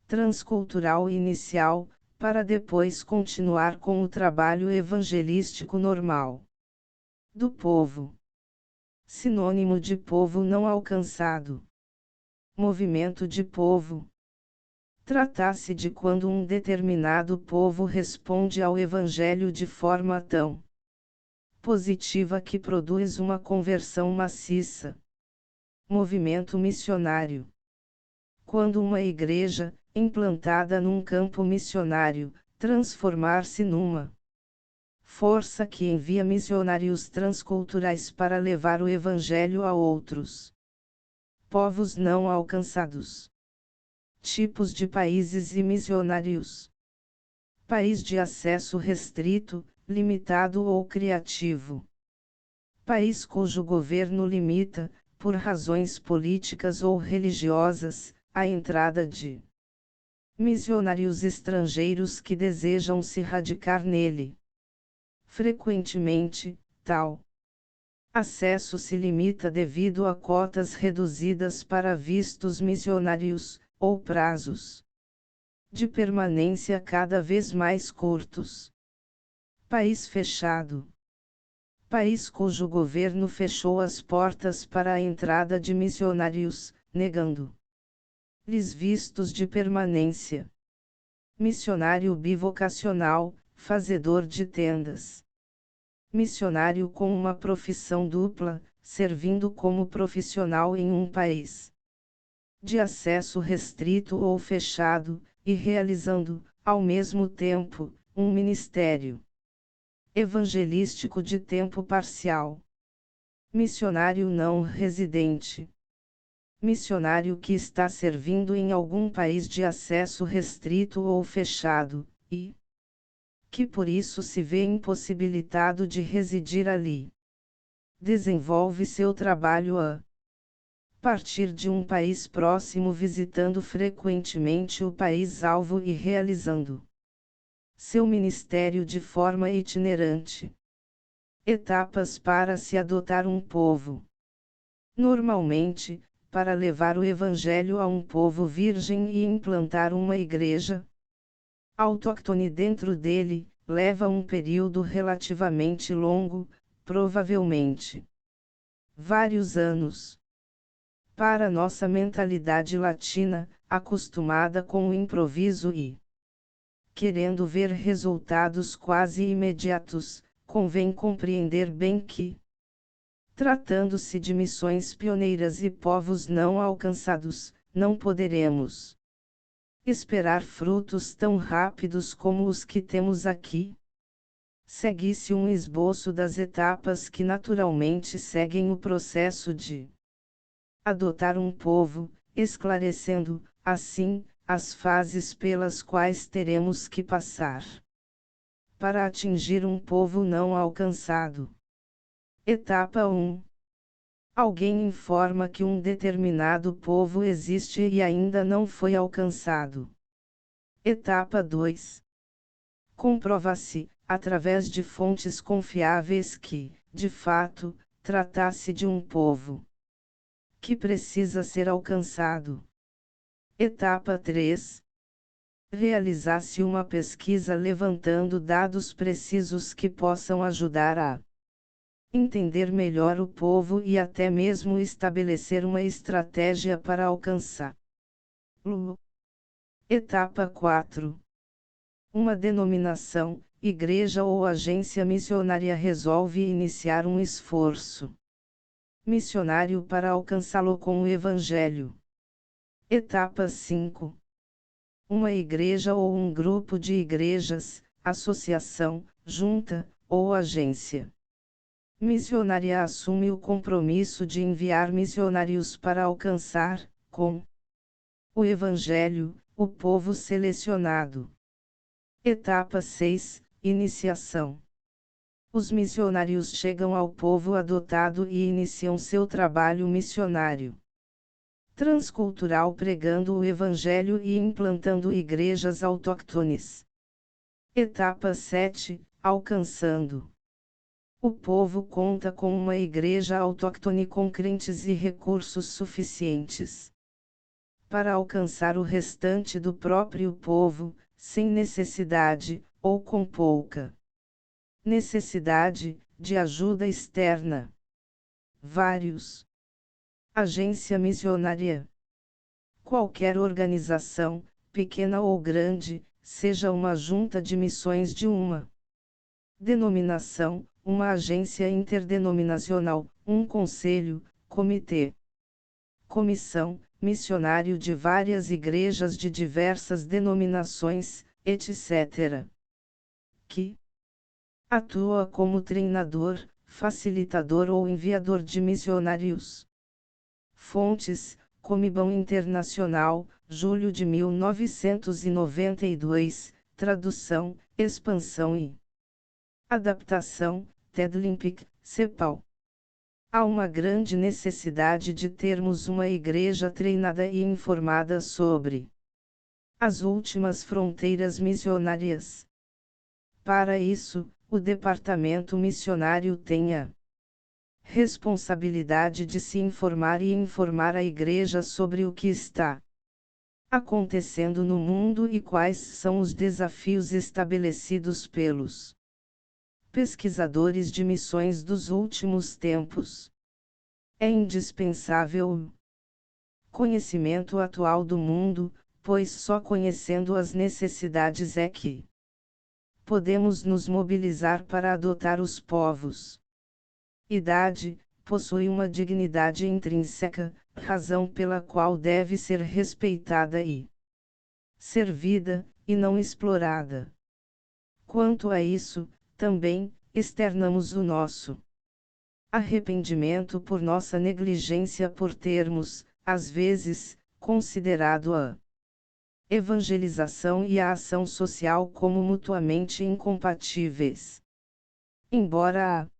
transcultural inicial, para depois continuar com o trabalho evangelístico normal do povo. Sinônimo de povo não alcançado. Movimento de povo. Trata-se de quando um determinado povo responde ao evangelho de forma tão positiva que produz uma conversão maciça. Movimento missionário. Quando uma igreja, implantada num campo missionário, transformar-se numa força que envia missionários transculturais para levar o evangelho a outros povos não alcançados. Tipos de países e missionários. País de acesso restrito, limitado ou criativo. País cujo governo limita, por razões políticas ou religiosas, a entrada de missionários estrangeiros que desejam se radicar nele. Frequentemente, tal acesso se limita devido a cotas reduzidas para vistos missionários, ou prazos de permanência cada vez mais curtos. País fechado. País cujo governo fechou as portas para a entrada de missionários, negando-lhes vistos de permanência. Missionário bivocacional, fazedor de tendas. Missionário com uma profissão dupla, servindo como profissional em um país de acesso restrito ou fechado, e realizando, ao mesmo tempo, um ministério evangelístico de tempo parcial. Missionário não residente. Missionário que está servindo em algum país de acesso restrito ou fechado, e que por isso se vê impossibilitado de residir ali. Desenvolve seu trabalho a partir de um país próximo, visitando frequentemente o país-alvo e realizando seu ministério de forma itinerante. Etapas para se adotar um povo. Normalmente, para levar o evangelho a um povo virgem e implantar uma igreja autóctone dentro dele, leva um período relativamente longo, provavelmente vários anos. Para nossa mentalidade latina, acostumada com o improviso e querendo ver resultados quase imediatos, convém compreender bem que, tratando-se de missões pioneiras e povos não alcançados, não poderemos esperar frutos tão rápidos como os que temos aqui. Segue-se um esboço das etapas que naturalmente seguem o processo de adotar um povo, esclarecendo, assim, as fases pelas quais teremos que passar para atingir um povo não alcançado. Etapa 1. Alguém informa que um determinado povo existe e ainda não foi alcançado. Etapa 2. Comprova-se, através de fontes confiáveis, que, de fato, trata-se de um povo que precisa ser alcançado. Etapa 3. Realizar-se uma pesquisa levantando dados precisos que possam ajudar a entender melhor o povo e até mesmo estabelecer uma estratégia para alcançá-lo. Etapa 4. Uma denominação, igreja ou agência missionária resolve iniciar um esforço missionário para alcançá-lo com o Evangelho. Etapa 5. Uma igreja ou um grupo de igrejas, associação, junta, ou agência missionária assume o compromisso de enviar missionários para alcançar, com o Evangelho, o povo selecionado. Etapa 6. Iniciação. Os missionários chegam ao povo adotado e iniciam seu trabalho missionário transcultural, pregando o Evangelho e implantando igrejas autóctones. Etapa 7. Alcançando. O povo conta com uma igreja autóctone com crentes e recursos suficientes para alcançar o restante do próprio povo, sem necessidade, ou com pouca necessidade, de ajuda externa. Vários. Agência missionária. Qualquer organização, pequena ou grande, seja uma junta de missões de uma denominação, uma agência interdenominacional, um conselho, comitê comissão, missionário de várias igrejas de diversas denominações, etc. Que atua como treinador, facilitador ou enviador de missionários. Fontes: Comibão Internacional, julho de 1992, tradução, expansão e adaptação, Tedlimpic, CEPAL. Há uma grande necessidade de termos uma igreja treinada e informada sobre as últimas fronteiras missionárias. Para isso, o departamento missionário tem a responsabilidade de se informar e informar a igreja sobre o que está acontecendo no mundo e quais são os desafios estabelecidos pelos pesquisadores de missões dos últimos tempos. É indispensável o conhecimento atual do mundo, pois só conhecendo as necessidades é que podemos nos mobilizar para adotar os povos. Idade, possui uma dignidade intrínseca, razão pela qual deve ser respeitada e servida, e não explorada. Quanto a isso, também, externamos o nosso arrependimento por nossa negligência por termos, às vezes, considerado a evangelização e a ação social como mutuamente incompatíveis. Embora a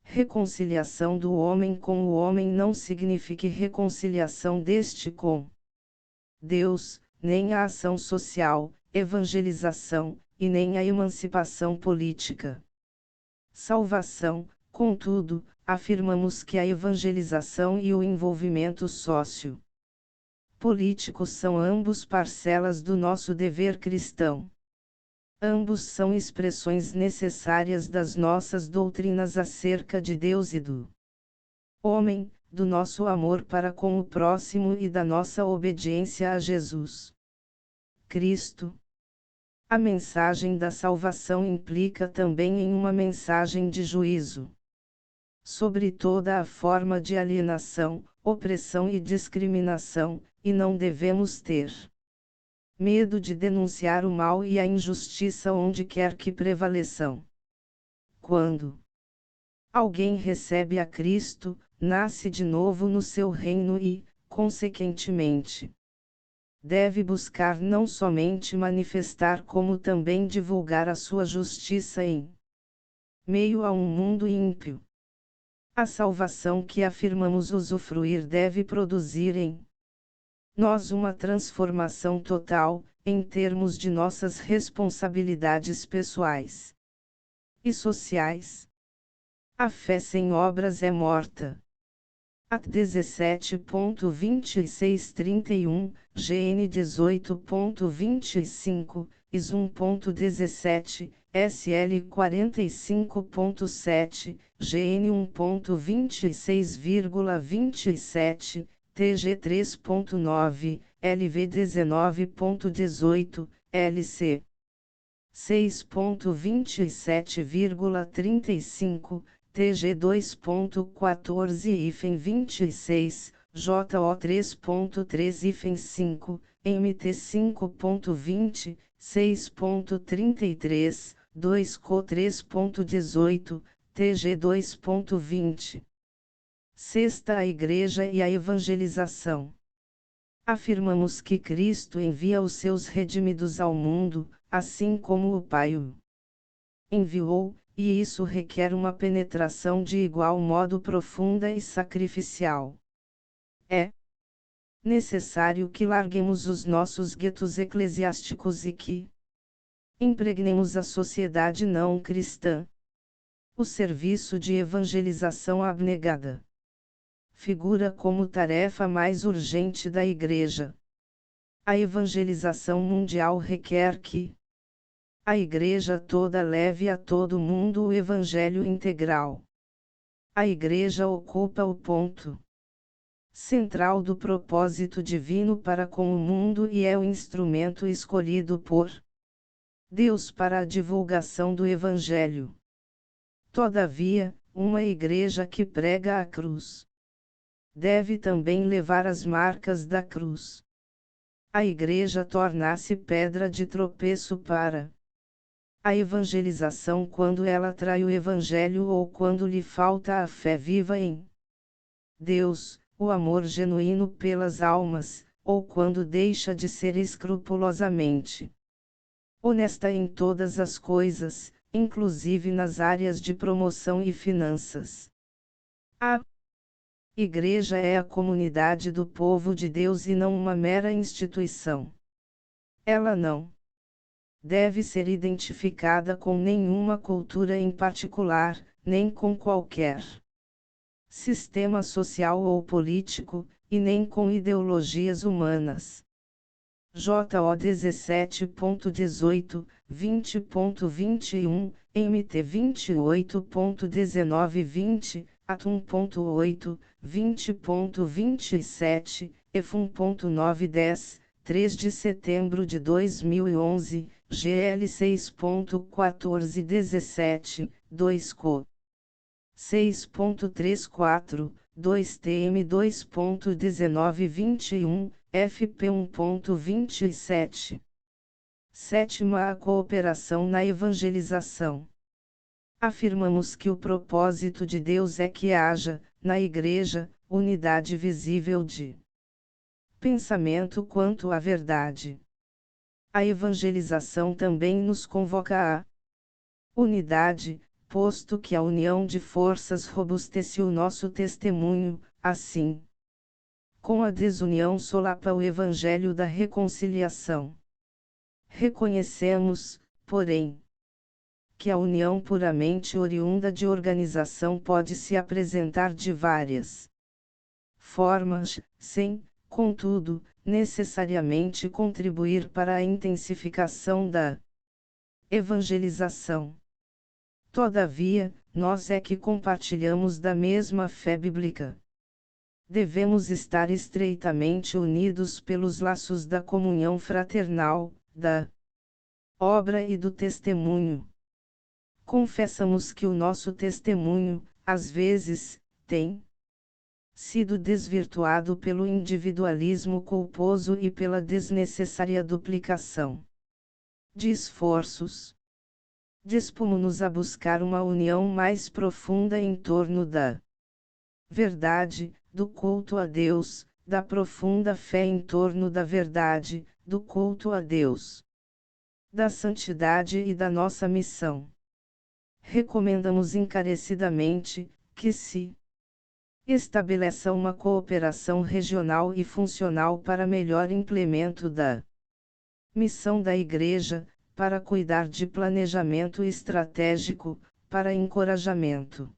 reconciliação do homem com o homem não signifique reconciliação deste com Deus, nem a ação social, evangelização, e nem a emancipação política. Salvação, contudo, afirmamos que a evangelização e o envolvimento sócio-político são ambos parcelas do nosso dever cristão. Ambos são expressões necessárias das nossas doutrinas acerca de Deus e do homem, do nosso amor para com o próximo e da nossa obediência a Jesus Cristo. A mensagem da salvação implica também em uma mensagem de juízo sobre toda a forma de alienação, opressão e discriminação, e não devemos ter medo de denunciar o mal e a injustiça onde quer que prevaleçam. Quando alguém recebe a Cristo, nasce de novo no seu reino e, consequentemente, deve buscar não somente manifestar como também divulgar a sua justiça em meio a um mundo ímpio. A salvação que afirmamos usufruir deve produzir em nós uma transformação total, em termos de nossas responsabilidades pessoais e sociais. A fé sem obras é morta. At 17.2631, GN 18.25, IS 1.17, SL 45.7, GN 1.26,27, TG 3.9, LV 19.18, LC 6.27,35, TG 2.14-26, JO 3.3-5, MT 5.20, 6.33, 2CO 3.18, TG 2.20. Sexta, a Igreja e a evangelização. Afirmamos que Cristo envia os seus redimidos ao mundo, assim como o Pai o enviou, e isso requer uma penetração de igual modo profunda e sacrificial. É necessário que larguemos os nossos guetos eclesiásticos e que impregnemos a sociedade não cristã. O serviço de evangelização abnegada figura como tarefa mais urgente da Igreja. A evangelização mundial requer que a Igreja toda leve a todo mundo o Evangelho integral. A Igreja ocupa o ponto central do propósito divino para com o mundo e é o instrumento escolhido por Deus para a divulgação do Evangelho. Todavia, uma Igreja que prega a cruz deve também levar as marcas da cruz. A Igreja torna-se pedra de tropeço para a evangelização quando ela trai o Evangelho ou quando lhe falta a fé viva em Deus, o amor genuíno pelas almas, ou quando deixa de ser escrupulosamente honesta em todas as coisas, inclusive nas áreas de promoção e finanças. A Igreja é a comunidade do povo de Deus e não uma mera instituição. Ela não deve ser identificada com nenhuma cultura em particular, nem com qualquer sistema social ou político, e nem com ideologias humanas. JO 17.18, 20.21, MT 28.19-20, AT 1.8, 20.27, EF 1.910, 3 de setembro de 2011, GL 6.1417, 2 CO. 6.34, 2 TM 2.1921, FP 1.27. Sétima, a cooperação na evangelização. Afirmamos que o propósito de Deus é que haja, na Igreja, unidade visível de pensamento quanto à verdade. A evangelização também nos convoca à unidade, posto que a união de forças robustece o nosso testemunho, assim. Com a desunião solapa o Evangelho da reconciliação. Reconhecemos, porém, que a união puramente oriunda de organização pode se apresentar de várias formas, sem, contudo, necessariamente contribuir para a intensificação da evangelização. Todavia, nós é que compartilhamos da mesma fé bíblica. Devemos estar estreitamente unidos pelos laços da comunhão fraternal, da obra e do testemunho. Confessamos que o nosso testemunho, às vezes, tem sido desvirtuado pelo individualismo culposo e pela desnecessária duplicação de esforços. Dispomos-nos a buscar uma união mais profunda em torno da verdade, do culto a Deus, da profunda fé em torno da verdade, do culto a Deus, da santidade e da nossa missão. Recomendamos encarecidamente que se estabeleça uma cooperação regional e funcional para melhor implemento da missão da Igreja, para cuidar de planejamento estratégico, para encorajamento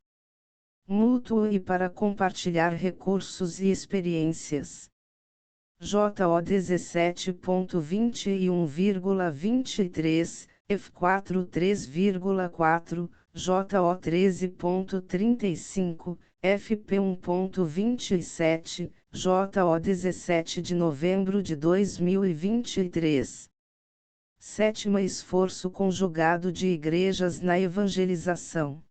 mútuo e para compartilhar recursos e experiências. JO 17.21,23, F4 3,4, JO 13.35, FP 1.27, JO 17 de novembro de 2023. Sétima, esforço conjugado de igrejas na evangelização.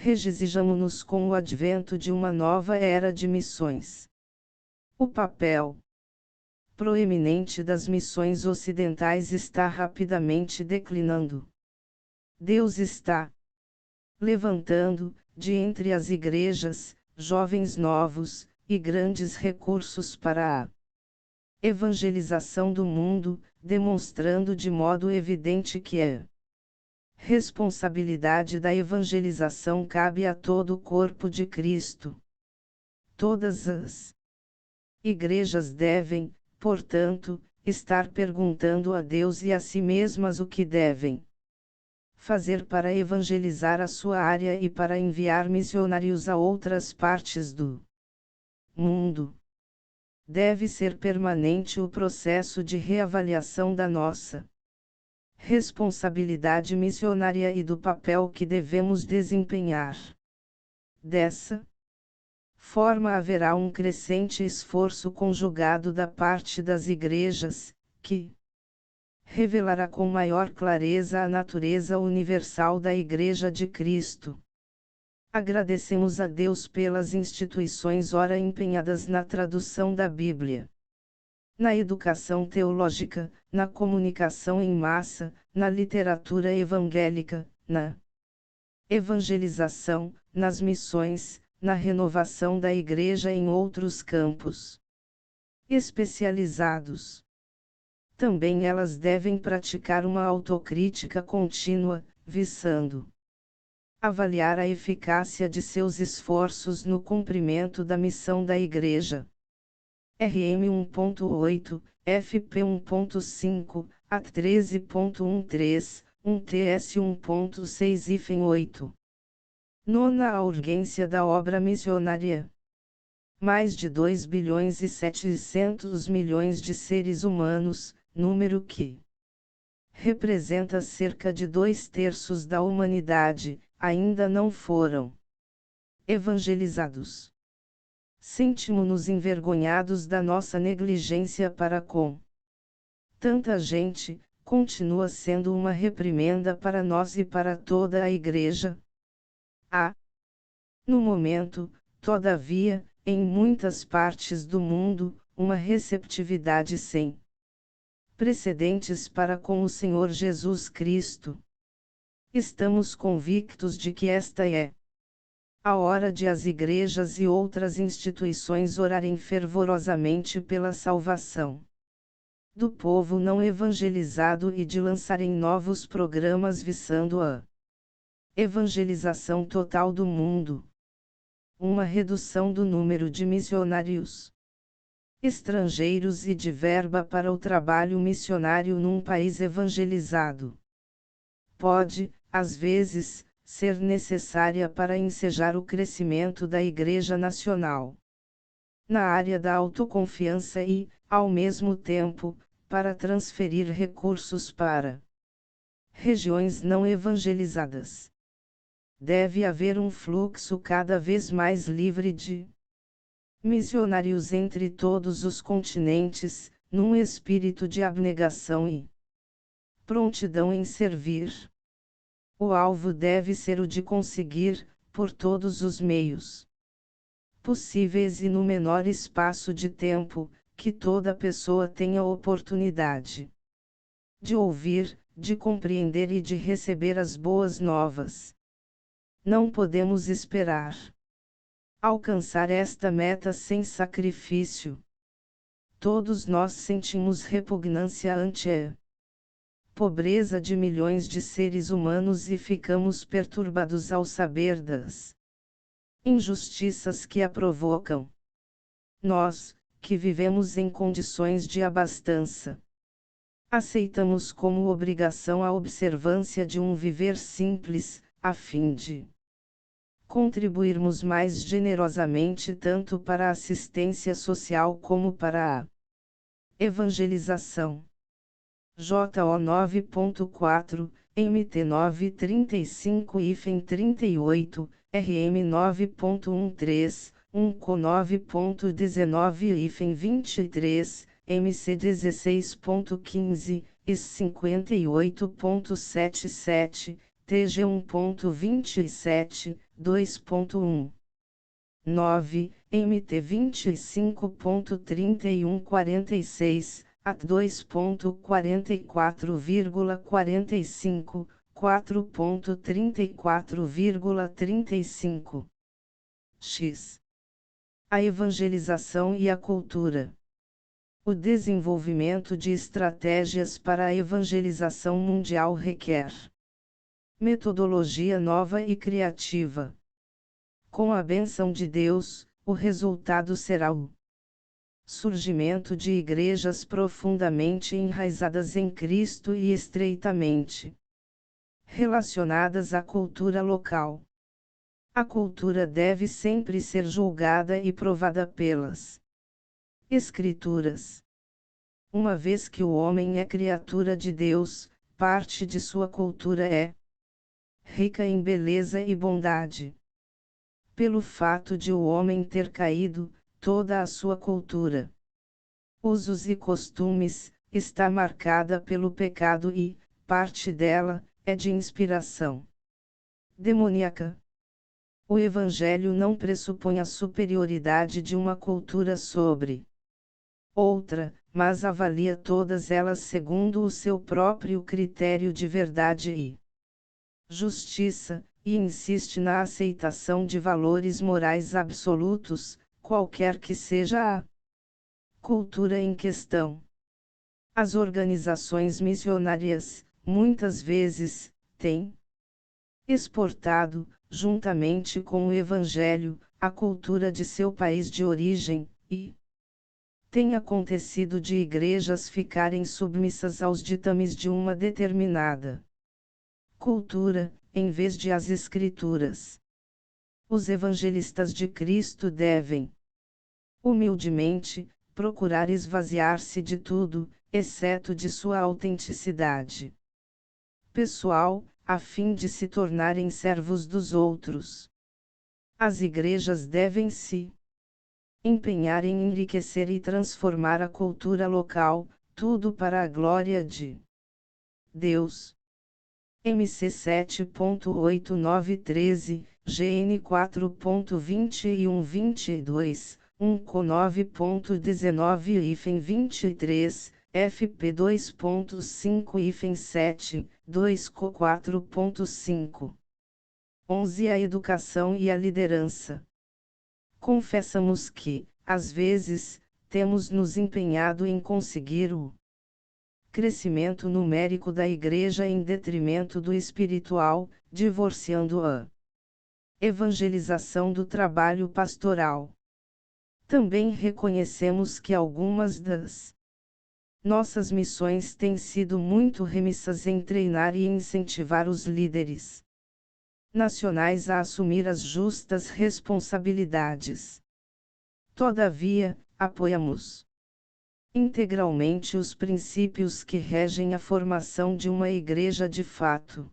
Regozijamo-nos com o advento de uma nova era de missões. O papel proeminente das missões ocidentais está rapidamente declinando. Deus está levantando, de entre as igrejas, jovens novos, e grandes recursos para a evangelização do mundo, demonstrando de modo evidente que a responsabilidade da evangelização cabe a todo o corpo de Cristo. Todas as igrejas devem, portanto, estar perguntando a Deus e a si mesmas o que devem fazer para evangelizar a sua área e para enviar missionários a outras partes do mundo. Deve ser permanente o processo de reavaliação da nossa responsabilidade missionária e do papel que devemos desempenhar. Dessa forma haverá um crescente esforço conjugado da parte das igrejas, que revelará com maior clareza a natureza universal da Igreja de Cristo. Agradecemos a Deus pelas instituições ora empenhadas na tradução da Bíblia, na educação teológica, na comunicação em massa, na literatura evangélica, na evangelização, nas missões, na renovação da Igreja em outros campos especializados. Também elas devem praticar uma autocrítica contínua, visando avaliar a eficácia de seus esforços no cumprimento da missão da Igreja. RM 1.8, FP 1.5, AT 13.13, 1TS 1.6 e 8. Nona, a urgência da obra missionária. Mais de 2 bilhões e 700 milhões de seres humanos, número que representa cerca de 2/3 da humanidade, ainda não foram evangelizados. Sentimos-nos envergonhados da nossa negligência para com tanta gente, continua sendo uma reprimenda para nós e para toda a Igreja. No momento, todavia, em muitas partes do mundo, uma receptividade sem precedentes para com o Senhor Jesus Cristo. Estamos convictos de que esta é a hora de as igrejas e outras instituições orarem fervorosamente pela salvação do povo não evangelizado e de lançarem novos programas visando a evangelização total do mundo. Uma redução do número de missionários estrangeiros e de verba para o trabalho missionário num país evangelizado pode, às vezes, ser necessária para ensejar o crescimento da Igreja Nacional na área da autoconfiança e, ao mesmo tempo, para transferir recursos para regiões não evangelizadas. Deve haver um fluxo cada vez mais livre de missionários entre todos os continentes, num espírito de abnegação e prontidão em servir. O alvo deve ser o de conseguir, por todos os meios possíveis e no menor espaço de tempo, que toda pessoa tenha oportunidade de ouvir, de compreender e de receber as boas novas. Não podemos esperar alcançar esta meta sem sacrifício. Todos nós sentimos repugnância ante a pobreza de milhões de seres humanos e ficamos perturbados ao saber das injustiças que a provocam. Nós, que vivemos em condições de abastança, aceitamos como obrigação a observância de um viver simples, a fim de contribuirmos mais generosamente tanto para a assistência social como para a evangelização. JO 9.4, MT 935-38, RM 9.13, UNCO 9.19-23, MC 16.15, IS 58.77, TG 1.27, 2.1. 9, MT 25.3146, AT 2.44,45, 4.34,35. X. A evangelização e a cultura. O desenvolvimento de estratégias para a evangelização mundial requer metodologia nova e criativa. Com a bênção de Deus, o resultado será o surgimento de igrejas profundamente enraizadas em Cristo e estreitamente relacionadas à cultura local. A cultura deve sempre ser julgada e provada pelas Escrituras. Uma vez que o homem é criatura de Deus, parte de sua cultura é rica em beleza e bondade. Pelo fato de o homem ter caído, toda a sua cultura, usos e costumes, está marcada pelo pecado e, parte dela, é de inspiração demoníaca. O Evangelho não pressupõe a superioridade de uma cultura sobre outra, mas avalia todas elas segundo o seu próprio critério de verdade e justiça, e insiste na aceitação de valores morais absolutos, qualquer que seja a cultura em questão. As organizações missionárias, muitas vezes, têm exportado, juntamente com o Evangelho, a cultura de seu país de origem, e tem acontecido de igrejas ficarem submissas aos ditames de uma determinada cultura, em vez de às Escrituras. Os evangelistas de Cristo devem, humildemente, procurar esvaziar-se de tudo, exceto de sua autenticidade pessoal, a fim de se tornarem servos dos outros. As igrejas devem se empenhar em enriquecer e transformar a cultura local, tudo para a glória de Deus. MC 7.8913, GN 4.2122, 1Co9.19-23, FP 2.5-7, 2Co4.5. 11. A educação e a liderança. Confessamos que, às vezes, temos nos empenhado em conseguir o crescimento numérico da Igreja em detrimento do espiritual, divorciando a evangelização do trabalho pastoral. Também reconhecemos que algumas das nossas missões têm sido muito remissas em treinar e incentivar os líderes nacionais a assumir as justas responsabilidades. Todavia, apoiamos integralmente os princípios que regem a formação de uma igreja de fato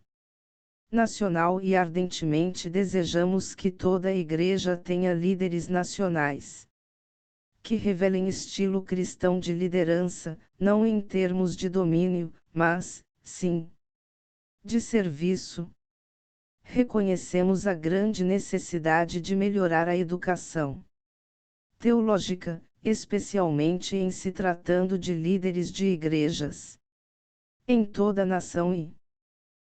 nacional e ardentemente desejamos que toda a igreja tenha líderes nacionais que revelem estilo cristão de liderança, não em termos de domínio, mas, sim, de serviço. Reconhecemos a grande necessidade de melhorar a educação teológica, especialmente em se tratando de líderes de igrejas. Em toda a nação e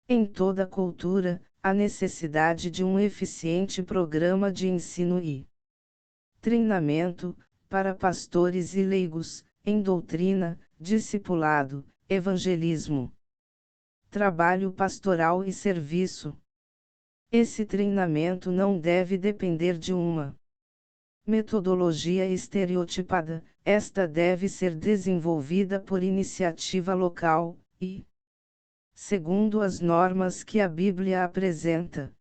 em toda a cultura, a necessidade de um eficiente programa de ensino e treinamento, para pastores e leigos, em doutrina, discipulado, evangelismo, trabalho pastoral e serviço. Esse treinamento não deve depender de uma metodologia estereotipada, esta deve ser desenvolvida por iniciativa local, e segundo as normas que a Bíblia apresenta.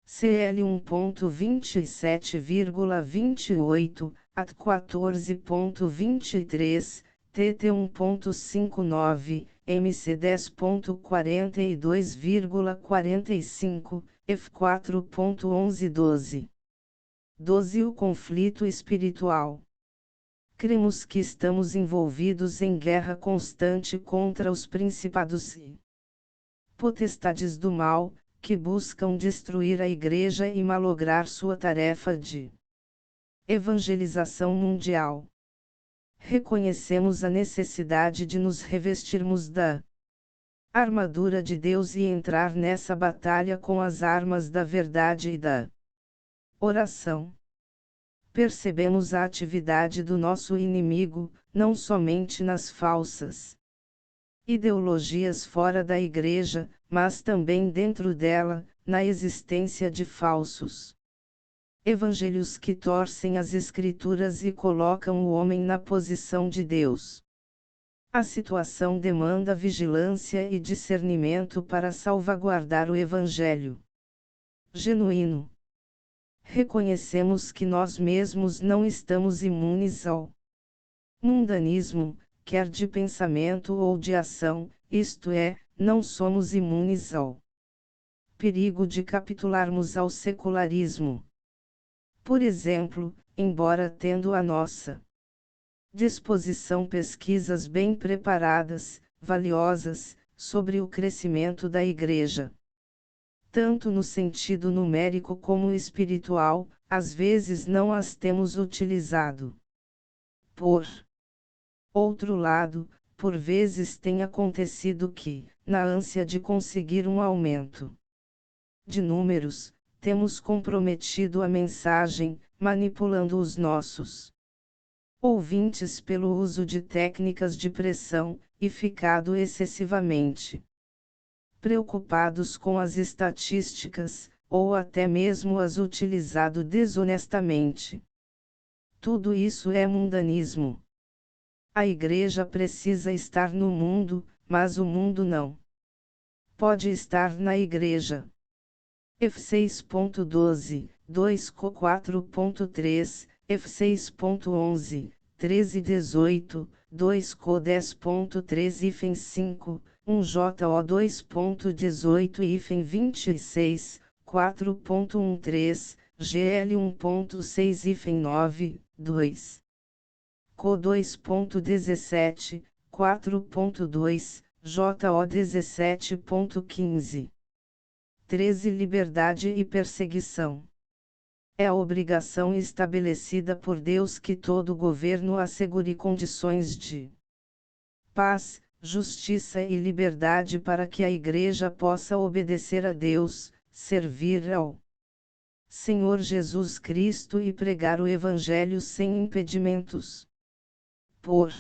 CL 1.27,28, AT 14.23, TT 1.59, MC 10.42,45, F 4.1112. 12. O conflito espiritual. Cremos que estamos envolvidos em guerra constante contra os principados e potestades do mal, que buscam destruir a Igreja e malograr sua tarefa de evangelização mundial. Reconhecemos a necessidade de nos revestirmos da armadura de Deus e entrar nessa batalha com as armas da verdade e da oração. Percebemos a atividade do nosso inimigo, não somente nas falsas ideologias fora da Igreja, mas também dentro dela, na existência de falsos evangelhos que torcem as Escrituras e colocam o homem na posição de Deus. A situação demanda vigilância e discernimento para salvaguardar o Evangelho genuíno. Reconhecemos que nós mesmos não estamos imunes ao mundanismo, quer de pensamento ou de ação, isto é, não somos imunes ao perigo de capitularmos ao secularismo. Por exemplo, embora tendo à nossa disposição pesquisas bem preparadas, valiosas, sobre o crescimento da Igreja, tanto no sentido numérico como espiritual, às vezes não as temos utilizado. Por outro lado, por vezes tem acontecido que, na ânsia de conseguir um aumento de números, temos comprometido a mensagem, manipulando os nossos ouvintes pelo uso de técnicas de pressão, e ficado excessivamente preocupados com as estatísticas, ou até mesmo as utilizado desonestamente. Tudo isso é mundanismo. A igreja precisa estar no mundo, mas o mundo não pode estar na igreja. F6.12, 2Co4.3, F6.11, 13-18, 2Co10.3 hífen 5, 1Jo2.18 hífen 26, 4.13, GL1.6 hífen 9, 2. Co2.17, 4.2, JO17.15. 13 Liberdade e perseguição. É a obrigação estabelecida por Deus que todo governo assegure condições de paz, justiça e liberdade para que a Igreja possa obedecer a Deus, servir ao Senhor Jesus Cristo e pregar o Evangelho sem impedimentos. Por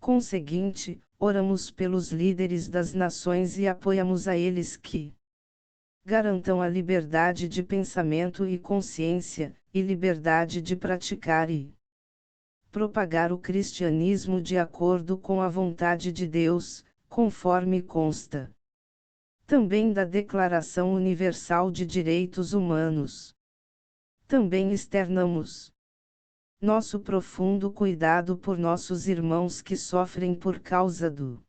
conseguinte, oramos pelos líderes das nações e apoiamos a eles que garantam a liberdade de pensamento e consciência, e liberdade de praticar e propagar o cristianismo de acordo com a vontade de Deus, conforme consta também da Declaração Universal de Direitos Humanos. Também externamos nosso profundo cuidado por nossos irmãos que sofrem por causa do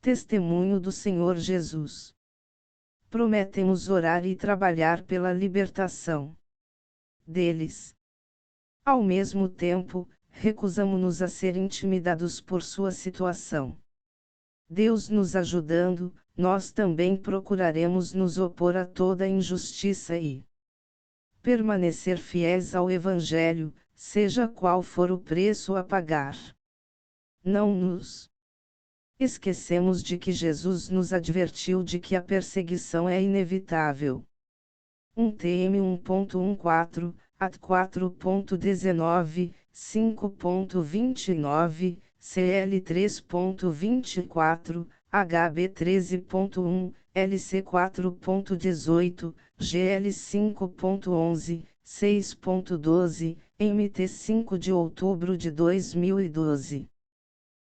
testemunho do Senhor Jesus. Prometemos orar e trabalhar pela libertação deles. Ao mesmo tempo, recusamo-nos a ser intimidados por sua situação. Deus nos ajudando, nós também procuraremos nos opor a toda injustiça e permanecer fiéis ao Evangelho, seja qual for o preço a pagar. Não nos esquecemos de que Jesus nos advertiu de que a perseguição é inevitável. 1 TM 1.14, AT 4.19, 5.29, CL 3.24, HB 13.1, LC 4.18, GL 5.11, 6.12, MT 5 de outubro de 2012.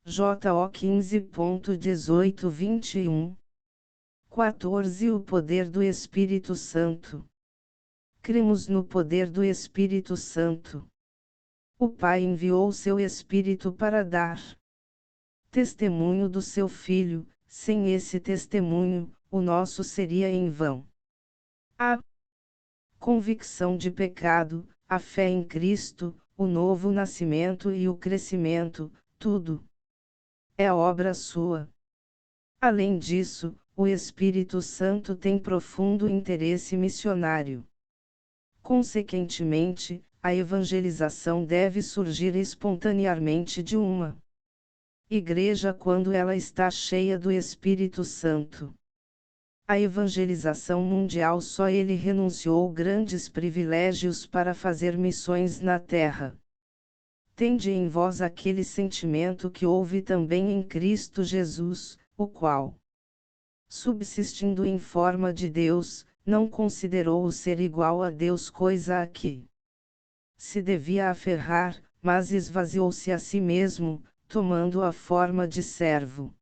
JO 15.18-21. 14 O poder do Espírito Santo. Cremos no poder do Espírito Santo. O Pai enviou seu Espírito para dar testemunho do seu Filho, sem esse testemunho, o nosso seria em vão. A convicção de pecado, a fé em Cristo, o novo nascimento e o crescimento, tudo é obra sua. Além disso, o Espírito Santo tem profundo interesse missionário. Consequentemente, a evangelização deve surgir espontaneamente de uma igreja quando ela está cheia do Espírito Santo. A evangelização mundial só ele renunciou grandes privilégios para fazer missões na terra. Tende em vós aquele sentimento que houve também em Cristo Jesus, o qual, subsistindo em forma de Deus, não considerou o ser igual a Deus coisa a que se devia aferrar, mas esvaziou-se a si mesmo, tomando a forma de servo,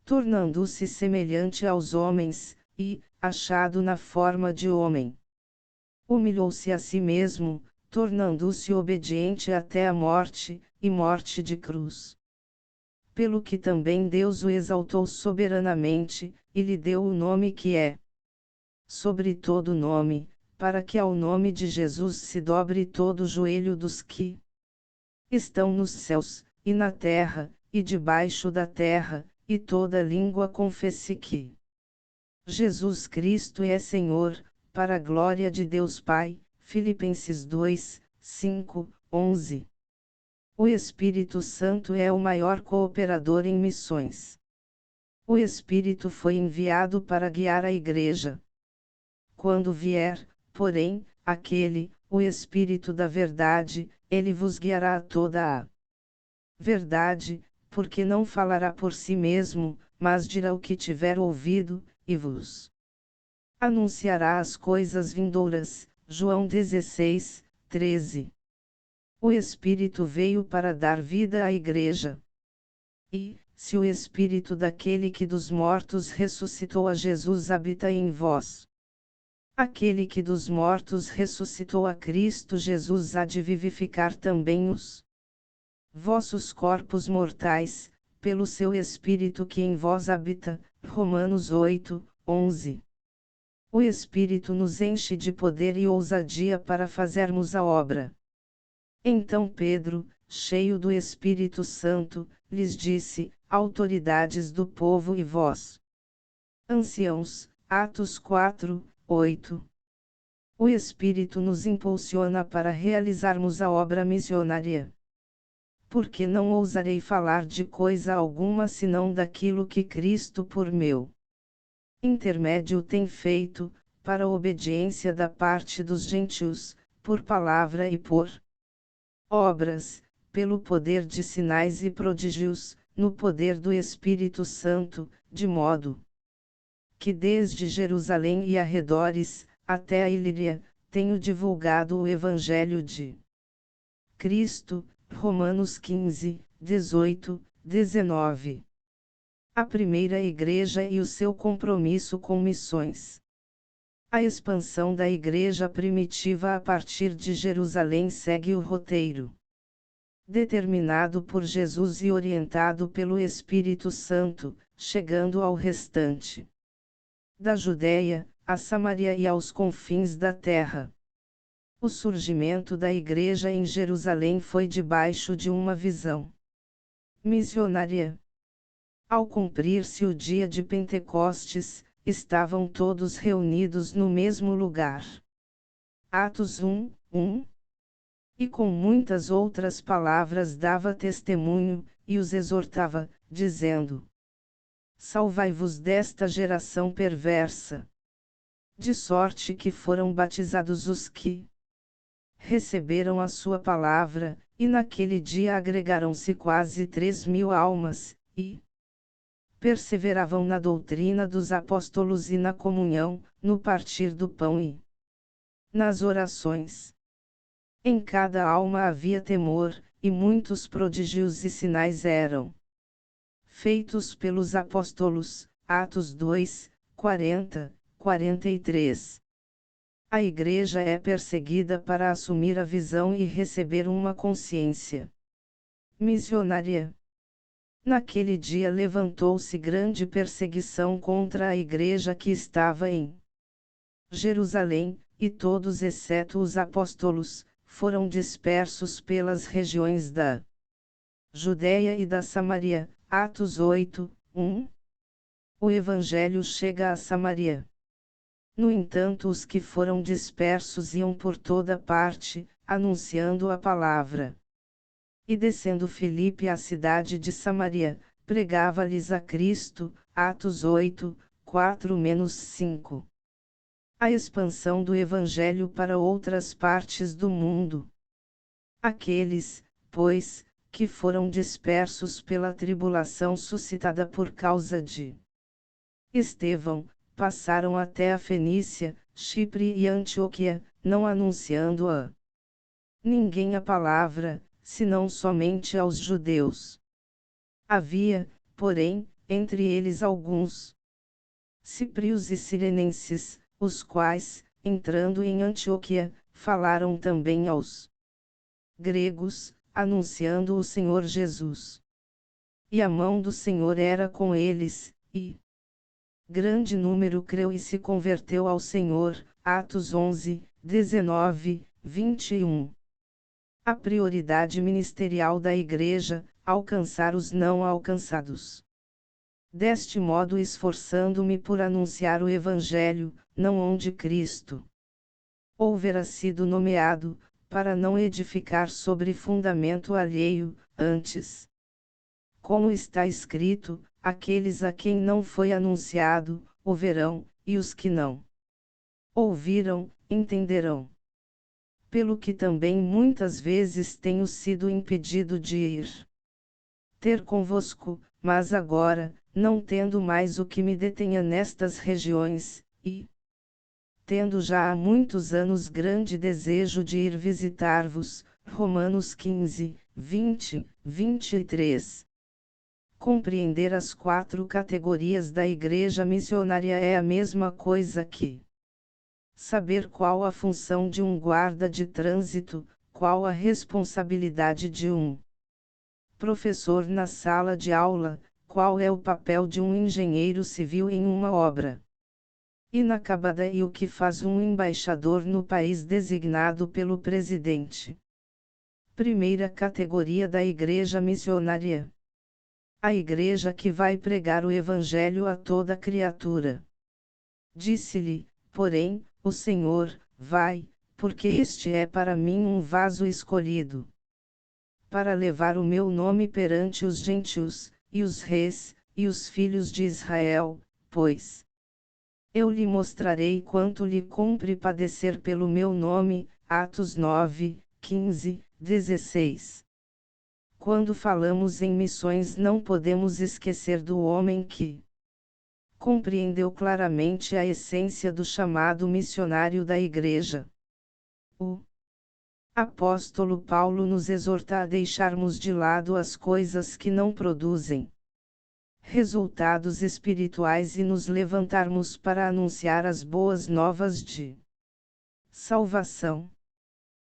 tornando-se semelhante aos homens, e, achado na forma de homem, humilhou-se a si mesmo, tornando-se obediente até a morte, e morte de cruz. Pelo que também Deus o exaltou soberanamente, e lhe deu o nome que é sobre todo nome, para que ao nome de Jesus se dobre todo o joelho dos que estão nos céus, e na terra, e debaixo da terra, e toda língua confesse que Jesus Cristo é Senhor, para a glória de Deus Pai. Filipenses 2, 5, 11. O Espírito Santo é o maior cooperador em missões. O Espírito foi enviado para guiar a Igreja. Quando vier, porém, o Espírito da verdade, ele vos guiará a toda a verdade, porque não falará por si mesmo, mas dirá o que tiver ouvido, e vos anunciará as coisas vindouras. João 16, 13. O Espírito veio para dar vida à Igreja. E, se o Espírito daquele que dos mortos ressuscitou a Jesus habita em vós, aquele que dos mortos ressuscitou a Cristo Jesus há de vivificar também os vossos corpos mortais, pelo seu Espírito que em vós habita. Romanos 8, 11. O Espírito nos enche de poder e ousadia para fazermos a obra. Então Pedro, cheio do Espírito Santo, lhes disse: autoridades do povo e vós, anciãos. Atos 4, 8. O Espírito nos impulsiona para realizarmos a obra missionária. Porque não ousarei falar de coisa alguma senão daquilo que Cristo por meu intermédio tem feito, para a obediência da parte dos gentios, por palavra e por obras, pelo poder de sinais e prodígios, no poder do Espírito Santo, de modo que desde Jerusalém e arredores, até a Ilíria, tenho divulgado o Evangelho de Cristo. Romanos 15, 18, 19. A primeira igreja e o seu compromisso com missões. A expansão da igreja primitiva a partir de Jerusalém segue o roteiro determinado por Jesus e orientado pelo Espírito Santo, chegando ao restante da Judéia, a Samaria e aos confins da terra. O surgimento da igreja em Jerusalém foi debaixo de uma visão missionária. Ao cumprir-se o dia de Pentecostes, estavam todos reunidos no mesmo lugar. Atos 1, 1. E com muitas outras palavras dava testemunho, e os exortava, dizendo: salvai-vos desta geração perversa. De sorte que foram batizados os que receberam a sua palavra, e naquele dia agregaram-se quase 3.000 almas, e perseveravam na doutrina dos apóstolos e na comunhão, no partir do pão e nas orações. Em cada alma havia temor, e muitos prodígios e sinais eram feitos pelos apóstolos. Atos 2, 40, 43. A igreja é perseguida para assumir a visão e receber uma consciência missionária. Naquele dia levantou-se grande perseguição contra a igreja que estava em Jerusalém, e todos exceto os apóstolos, foram dispersos pelas regiões da Judéia e da Samaria. Atos 8, 1. O Evangelho chega a Samaria. No entanto, os que foram dispersos iam por toda parte, anunciando a palavra. E descendo Filipe à cidade de Samaria, pregava-lhes a Cristo. Atos 8, 4-5. A expansão do Evangelho para outras partes do mundo. Aqueles, pois, que foram dispersos pela tribulação suscitada por causa de Estevão, passaram até a Fenícia, Chipre e Antioquia, não anunciando a ninguém a palavra, senão somente aos judeus. Havia, porém, entre eles alguns ciprios e cirenenses, os quais, entrando em Antioquia, falaram também aos gregos, anunciando o Senhor Jesus. E a mão do Senhor era com eles, e grande número creu e se converteu ao Senhor. Atos 11, 19, 21. A prioridade ministerial da Igreja: alcançar os não alcançados. Deste modo esforçando-me por anunciar o Evangelho, não onde Cristo houvera sido nomeado, para não edificar sobre fundamento alheio, antes. Como está escrito, aqueles a quem não foi anunciado, o verão, e os que não ouviram, entenderão. Pelo que também muitas vezes tenho sido impedido de ir ter convosco, mas agora, não tendo mais o que me detenha nestas regiões, e tendo já há muitos anos grande desejo de ir visitar-vos, Romanos 15, 20, 23. Compreender as 4 categorias da Igreja missionária é a mesma coisa que saber qual a função de um guarda de trânsito, qual a responsabilidade de um professor na sala de aula, qual é o papel de um engenheiro civil em uma obra inacabada e o que faz um embaixador no país designado pelo presidente. Primeira categoria da Igreja missionária: a igreja que vai pregar o Evangelho a toda criatura. Disse-lhe, porém, o Senhor: vai, porque este é para mim um vaso escolhido, para levar o meu nome perante os gentios, e os reis, e os filhos de Israel, pois eu lhe mostrarei quanto lhe cumpre padecer pelo meu nome. Atos 9, 15, 16. Quando falamos em missões, não podemos esquecer do homem que compreendeu claramente a essência do chamado missionário da Igreja. O apóstolo Paulo nos exorta a deixarmos de lado as coisas que não produzem resultados espirituais e nos levantarmos para anunciar as boas novas de salvação.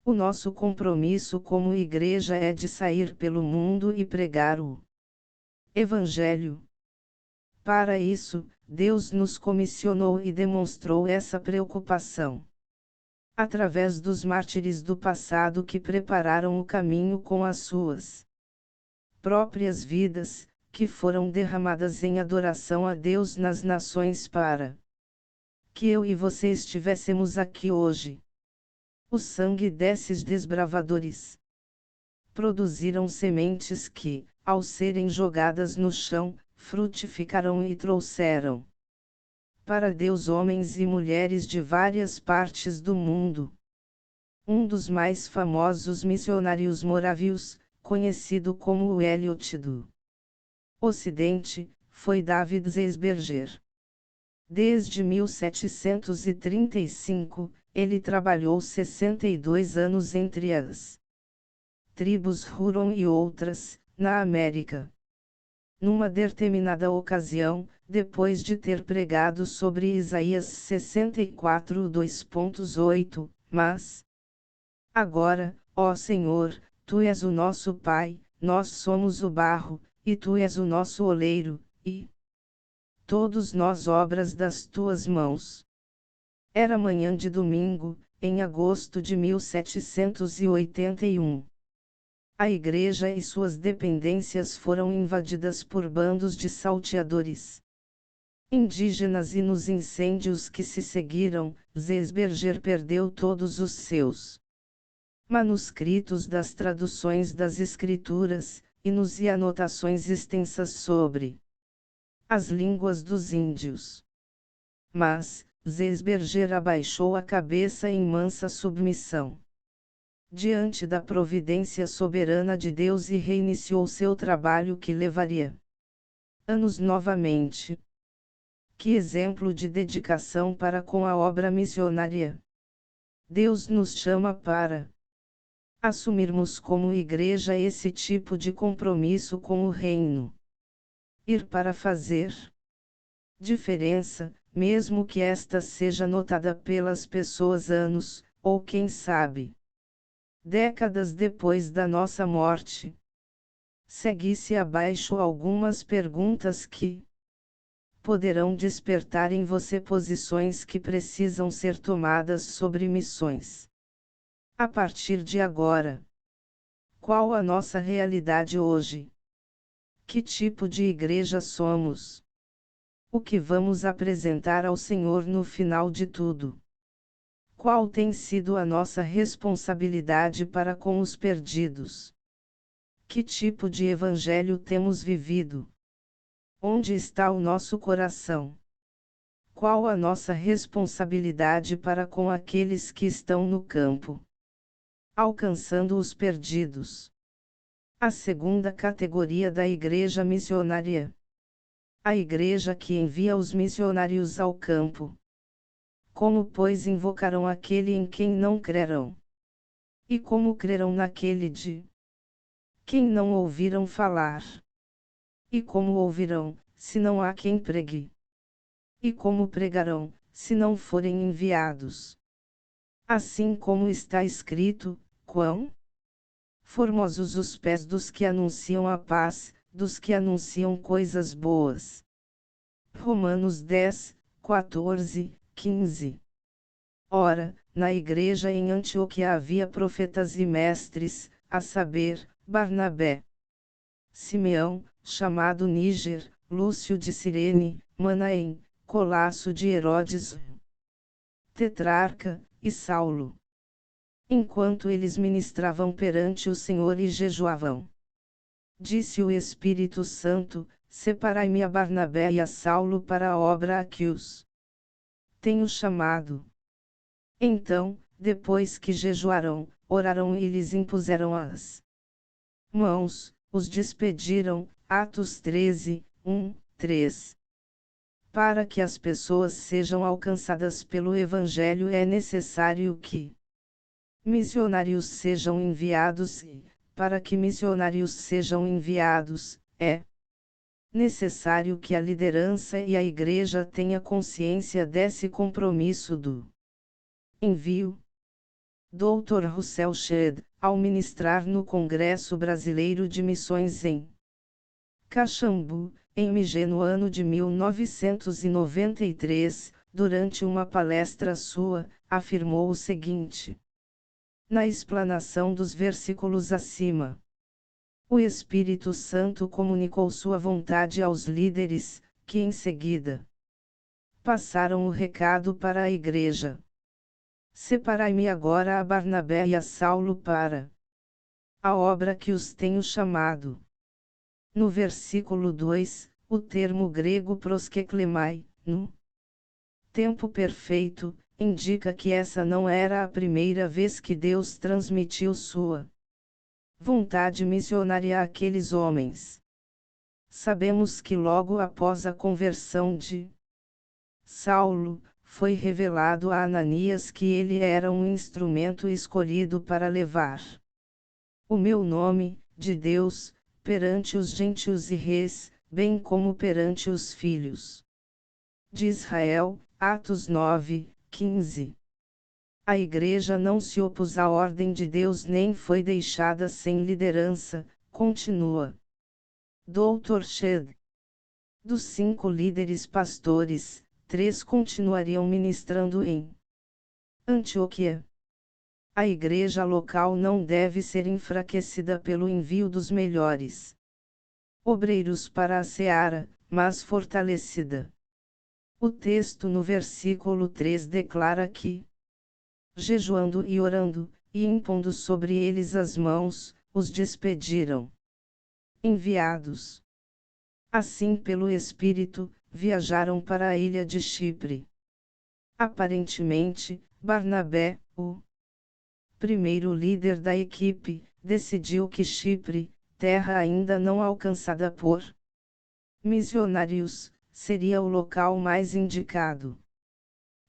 O nosso compromisso como igreja é de sair pelo mundo e pregar o Evangelho. Para isso, Deus nos comissionou e demonstrou essa preocupação através dos mártires do passado que prepararam o caminho com as suas próprias vidas, que foram derramadas em adoração a Deus nas nações para que eu e você estivéssemos aqui hoje. O sangue desses desbravadores produziram sementes que, ao serem jogadas no chão, frutificaram e trouxeram para Deus homens e mulheres de várias partes do mundo. Um dos mais famosos missionários morávios, conhecido como o Eliot do Ocidente, foi David Zeisberger. Desde 1735, ele trabalhou 62 anos entre as tribos Huron e outras, na América. Numa determinada ocasião, depois de ter pregado sobre Isaías 64, 2.8, mas agora, ó Senhor, Tu és o nosso Pai, nós somos o barro, e Tu és o nosso oleiro, e todos nós obras das Tuas mãos. Era manhã de domingo, em agosto de 1781. A igreja e suas dependências foram invadidas por bandos de salteadores indígenas e nos incêndios que se seguiram, Zeisberger perdeu todos os seus manuscritos das traduções das Escrituras, hinos e anotações extensas sobre as línguas dos índios. Mas, Zeisberger abaixou a cabeça em mansa submissão diante da providência soberana de Deus e reiniciou seu trabalho que levaria anos novamente. Que exemplo de dedicação para com a obra missionária! Deus nos chama para assumirmos como igreja esse tipo de compromisso com o reino. Ir para fazer diferença, mesmo que esta seja notada pelas pessoas anos, ou quem sabe, décadas depois da nossa morte. Segue-se abaixo algumas perguntas que poderão despertar em você posições que precisam ser tomadas sobre missões. A partir de agora, qual a nossa realidade hoje? Que tipo de igreja somos? O que vamos apresentar ao Senhor no final de tudo? Qual tem sido a nossa responsabilidade para com os perdidos? Que tipo de evangelho temos vivido? Onde está o nosso coração? Qual a nossa responsabilidade para com aqueles que estão no campo? Alcançando os perdidos. A segunda categoria da igreja missionária. A igreja que envia os missionários ao campo. Como, pois, invocarão aquele em quem não crerão? E como crerão naquele de quem não ouviram falar? E como ouvirão, se não há quem pregue? E como pregarão, se não forem enviados? Assim como está escrito: quão formosos os pés dos que anunciam a paz, dos que anunciam coisas boas. Romanos 10, 14, 15. Ora, na igreja em Antioquia havia profetas e mestres, a saber, Barnabé, Simeão, chamado Níger, Lúcio de Cirene, Manaém, Colasso de Herodes, Tetrarca, e Saulo. Enquanto eles ministravam perante o Senhor e jejuavam, disse o Espírito Santo: separai-me a Barnabé e a Saulo para a obra a que os tenho chamado. Então, depois que jejuaram, oraram e lhes impuseram as mãos, os despediram. Atos 13, 1, 3. Para que as pessoas sejam alcançadas pelo Evangelho é necessário que missionários sejam enviados e, para que missionários sejam enviados, é necessário que a liderança e a igreja tenham consciência desse compromisso do envio. Dr. Russell Shedd, ao ministrar no Congresso Brasileiro de Missões em Caxambu, em MG no ano de 1993, durante uma palestra sua, afirmou o seguinte: na explanação dos versículos acima, o Espírito Santo comunicou sua vontade aos líderes, que em seguida passaram o recado para a igreja. Separai-me agora a Barnabé e a Saulo para a obra que os tenho chamado. No versículo 2, o termo grego proskeklemai, no tempo perfeito, indica que essa não era a primeira vez que Deus transmitiu sua vontade missionária àqueles homens. Sabemos que logo após a conversão de Saulo, foi revelado a Ananias que ele era um instrumento escolhido para levar o meu nome, de Deus, perante os gentios e reis, bem como perante os filhos de Israel. Atos 9, 15. A igreja não se opôs à ordem de Deus nem foi deixada sem liderança, continua Dr. Shedd. Dos 5 líderes pastores, 3 continuariam ministrando em Antioquia. A igreja local não deve ser enfraquecida pelo envio dos melhores obreiros para a seara, mas fortalecida. O texto no versículo 3 declara que, jejuando e orando, e impondo sobre eles as mãos, os despediram. Enviados assim pelo Espírito, viajaram para a ilha de Chipre. Aparentemente, Barnabé, o primeiro líder da equipe, decidiu que Chipre, terra ainda não alcançada por missionários, seria o local mais indicado.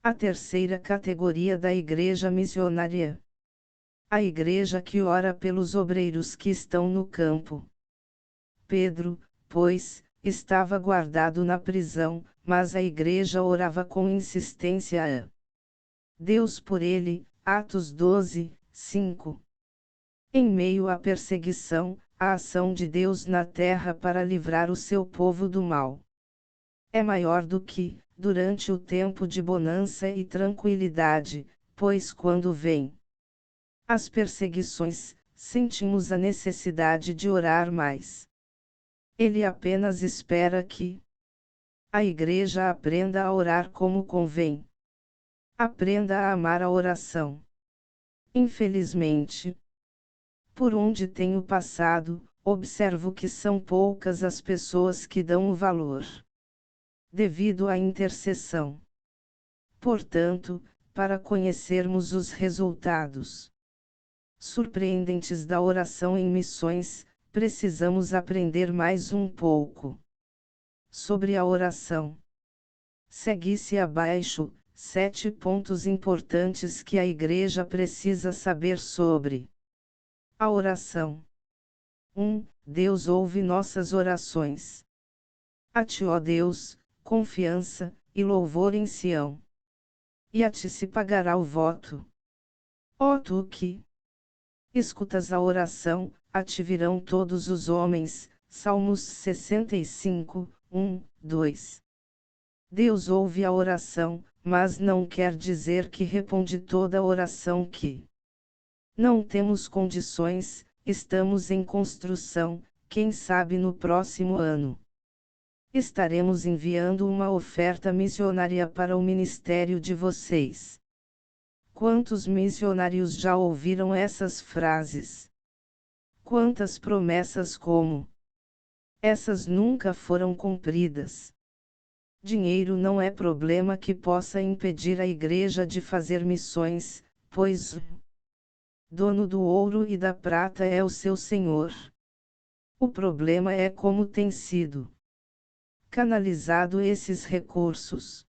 A terceira categoria da igreja missionária. A igreja que ora pelos obreiros que estão no campo. Pedro, pois, estava guardado na prisão, mas a igreja orava com insistência a Deus por ele. Atos 12, 5. Em meio à perseguição, a ação de Deus na terra para livrar o seu povo do mal é maior do que, durante o tempo de bonança e tranquilidade, pois quando vêm as perseguições, sentimos a necessidade de orar mais. Ele apenas espera que A igreja aprenda a orar como convém. Aprenda a amar a oração. Infelizmente, por onde tenho passado, observo que são poucas as pessoas que dão o valor devido à intercessão. Portanto, para conhecermos os resultados surpreendentes da oração em missões, precisamos aprender mais um pouco sobre a oração. Segue-se abaixo 7 pontos importantes que a igreja precisa saber sobre a oração. 1. Deus ouve nossas orações. A ti, ó Deus, confiança e louvor em Sião. E a ti se pagará o voto. Ó tu que escutas a oração, a ti virão todos os homens. Salmos 65, 1, 2. Deus ouve a oração, mas não quer dizer que responde toda a oração que não temos condições, estamos em construção, quem sabe no próximo ano estaremos enviando uma oferta missionária para o ministério de vocês. Quantos missionários já ouviram essas frases? Quantas promessas como essas nunca foram cumpridas? Dinheiro não é problema que possa impedir a igreja de fazer missões, pois o dono do ouro e da prata é o seu Senhor. O problema é como tem sido canalizado esses recursos.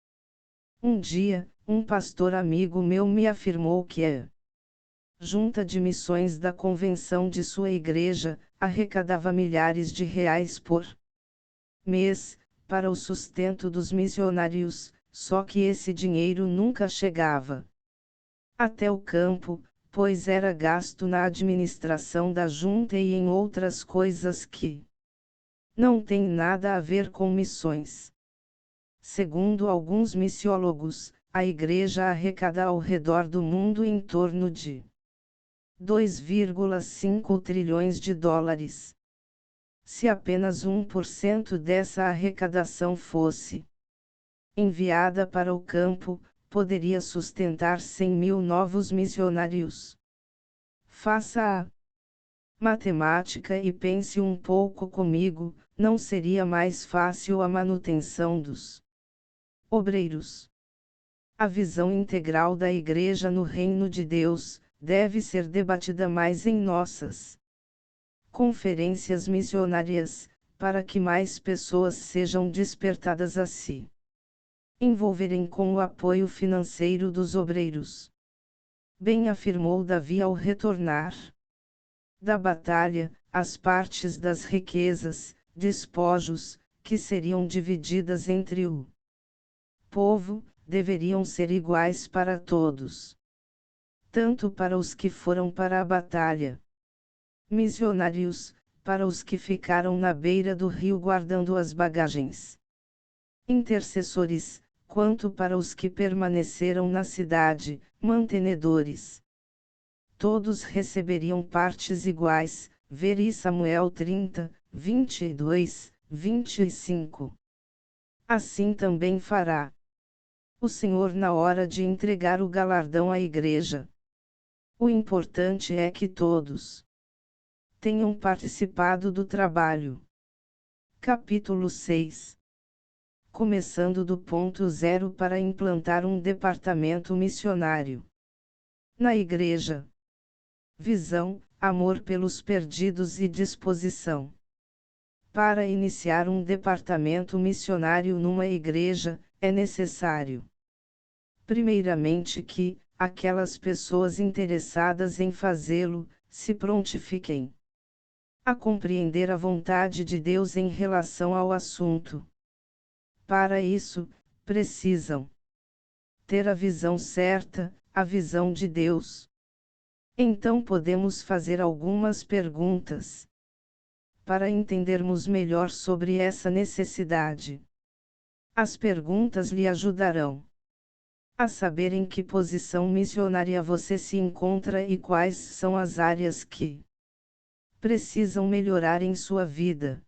Um dia, um pastor amigo meu me afirmou que a junta de missões da convenção de sua igreja arrecadava milhares de reais por mês para o sustento dos missionários, só que esse dinheiro nunca chegava até o campo, pois era gasto na administração da junta e em outras coisas que não têm nada a ver com missões. Segundo alguns missiólogos, a igreja arrecada ao redor do mundo em torno de 2,5 trilhões de dólares. Se apenas 1% dessa arrecadação fosse enviada para o campo, poderia sustentar 100.000 novos missionários. Faça a matemática e pense um pouco comigo, não seria mais fácil a manutenção dos obreiros? A visão integral da igreja no reino de Deus deve ser debatida mais em nossas conferências missionárias, para que mais pessoas sejam despertadas a se envolverem com o apoio financeiro dos obreiros. Bem afirmou Davi ao retornar da batalha, as partes das riquezas, despojos, que seriam divididas entre o povo, deveriam ser iguais para todos. Tanto para os que foram para a batalha, missionários, para os que ficaram na beira do rio guardando as bagagens, intercessores, quanto para os que permaneceram na cidade, mantenedores. Todos receberiam partes iguais, veri Samuel 30, 22, 25. Assim também fará o Senhor na hora de entregar o galardão à igreja. O importante é que todos tenham participado do trabalho. Capítulo 6. Começando do ponto zero para implantar um departamento missionário na igreja. Visão, amor pelos perdidos e disposição. Para iniciar um departamento missionário numa igreja, é necessário, primeiramente, que aquelas pessoas interessadas em fazê-lo se prontifiquem a compreender a vontade de Deus em relação ao assunto. Para isso, precisam ter a visão certa, a visão de Deus. Então podemos fazer algumas perguntas para entendermos melhor sobre essa necessidade. As perguntas lhe ajudarão a saber em que posição missionária você se encontra e quais são as áreas que precisam melhorar em sua vida.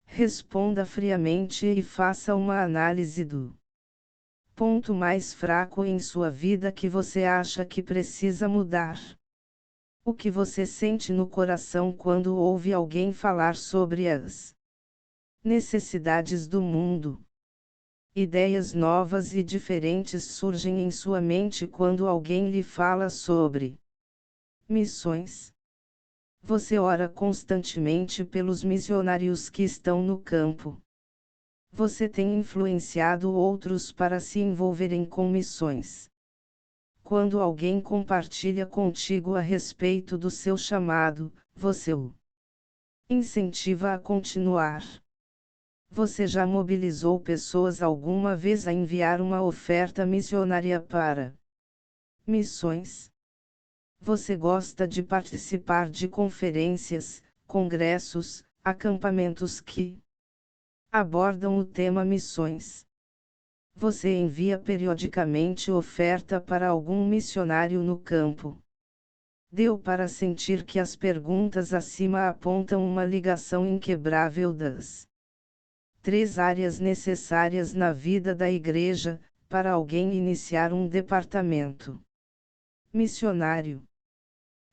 Responda friamente e faça uma análise do ponto mais fraco em sua vida que você acha que precisa mudar. O que você sente no coração quando ouve alguém falar sobre as necessidades do mundo? Ideias novas e diferentes surgem em sua mente quando alguém lhe fala sobre missões. Você ora constantemente pelos missionários que estão no campo. Você tem influenciado outros para se envolverem com missões. Quando alguém compartilha contigo a respeito do seu chamado, você o incentiva a continuar. Você já mobilizou pessoas alguma vez a enviar uma oferta missionária para missões? Você gosta de participar de conferências, congressos, acampamentos que abordam o tema missões? Você envia periodicamente oferta para algum missionário no campo? Deu para sentir que as perguntas acima apontam uma ligação inquebrável das 3 áreas necessárias na vida da igreja, para alguém iniciar um departamento missionário.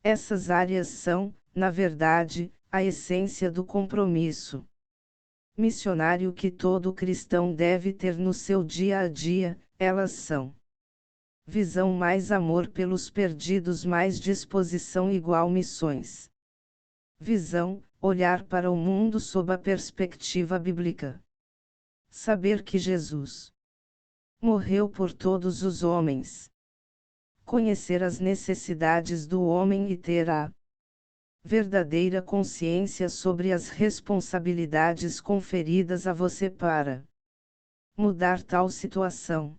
Essas áreas são, na verdade, a essência do compromisso missionário que todo cristão deve ter no seu dia a dia. Elas são: visão mais amor pelos perdidos mais disposição igual missões. Visão, olhar para o mundo sob a perspectiva bíblica. Saber que Jesus morreu por todos os homens. Conhecer as necessidades do homem e ter a verdadeira consciência sobre as responsabilidades conferidas a você para mudar tal situação.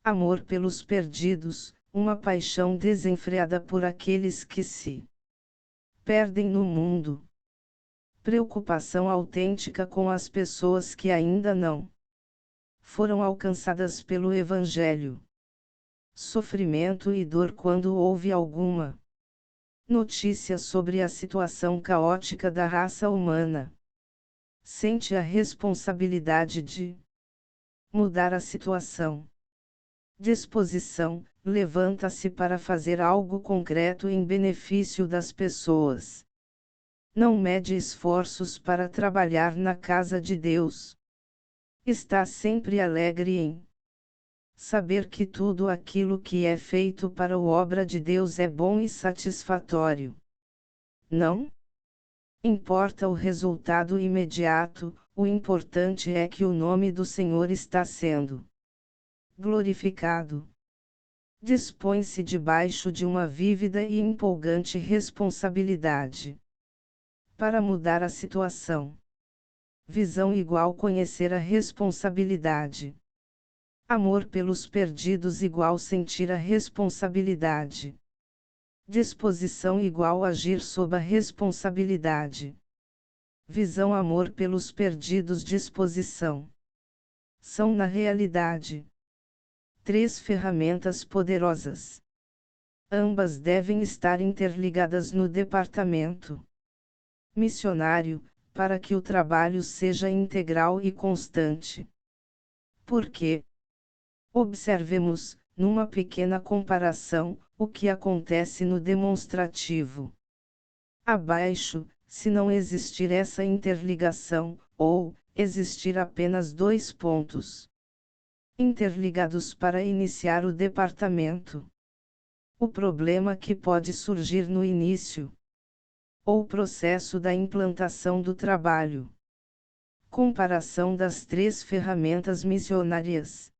Amor pelos perdidos, uma paixão desenfreada por aqueles que se perdem no mundo. Preocupação autêntica com as pessoas que ainda não foram alcançadas pelo Evangelho. Sofrimento e dor quando houve alguma notícia sobre a situação caótica da raça humana. Sente a responsabilidade de mudar a situação. Disposição, levanta-se para fazer algo concreto em benefício das pessoas. Não mede esforços para trabalhar na casa de Deus. Está sempre alegre em saber que tudo aquilo que é feito para a obra de Deus é bom e satisfatório. Não importa o resultado imediato, o importante é que o nome do Senhor está sendo glorificado. Dispõe-se debaixo de uma vívida e empolgante responsabilidade para mudar a situação. Visão igual conhecer a responsabilidade. Amor pelos perdidos igual sentir a responsabilidade. Disposição igual agir sob a responsabilidade. Visão amor pelos perdidos disposição. São na realidade 3 ferramentas poderosas. Ambas devem estar interligadas no departamento missionário, para que o trabalho seja integral e constante. Por quê? Observemos, numa pequena comparação, o que acontece no demonstrativo. Abaixo, se não existir essa interligação, ou existir apenas 2 pontos interligados para iniciar o departamento. O problema que pode surgir no início, ou processo da implantação do trabalho. Comparação das 3 ferramentas missionárias.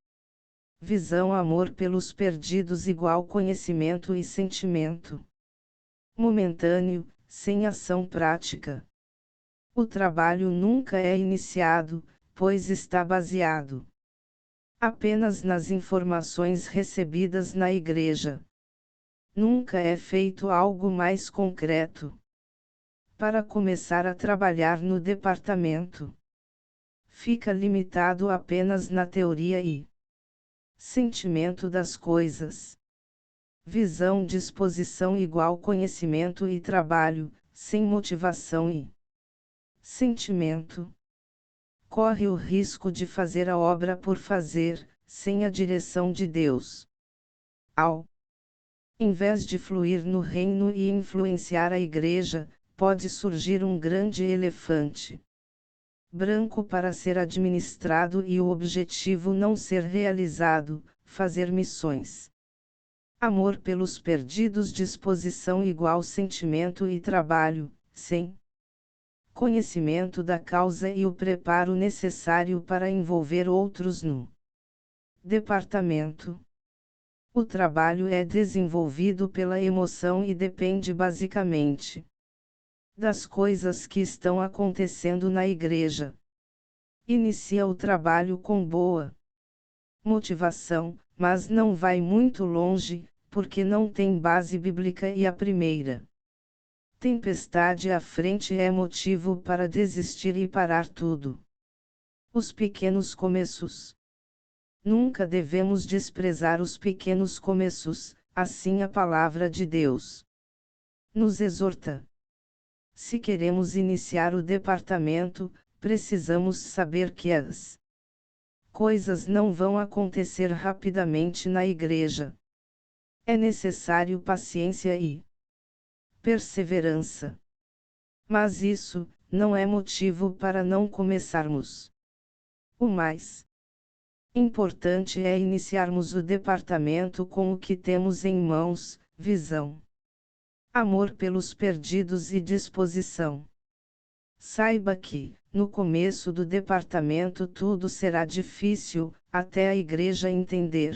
Visão amor pelos perdidos igual conhecimento e sentimento momentâneo, sem ação prática. O trabalho nunca é iniciado, pois está baseado apenas nas informações recebidas na igreja. Nunca é feito algo mais concreto para começar a trabalhar no departamento. Fica limitado apenas na teoria e sentimento das coisas. Visão disposição igual conhecimento e trabalho, sem motivação e sentimento. corre o risco de fazer a obra por fazer, sem a direção de Deus. Ao invés de fluir no reino e influenciar a igreja, pode surgir um grande elefante branco para ser administrado e o objetivo não ser realizado, fazer missões. Amor pelos perdidos, disposição igual sentimento e trabalho, sem conhecimento da causa e o preparo necessário para envolver outros no departamento. O trabalho é desenvolvido pela emoção e depende basicamente das coisas que estão acontecendo na igreja. Inicia o trabalho com boa motivação, mas não vai muito longe, porque não tem base bíblica e a primeira tempestade à frente é motivo para desistir e parar tudo. Os pequenos começos. Nunca devemos desprezar os pequenos começos, assim a palavra de Deus nos exorta. Se queremos iniciar o departamento, precisamos saber que as coisas não vão acontecer rapidamente na igreja. É necessário paciência e perseverança. Mas isso não é motivo para não começarmos. O mais importante é iniciarmos o departamento com o que temos em mãos: visão, amor pelos perdidos e disposição. Saiba que, no começo do departamento, tudo será difícil, até a igreja entender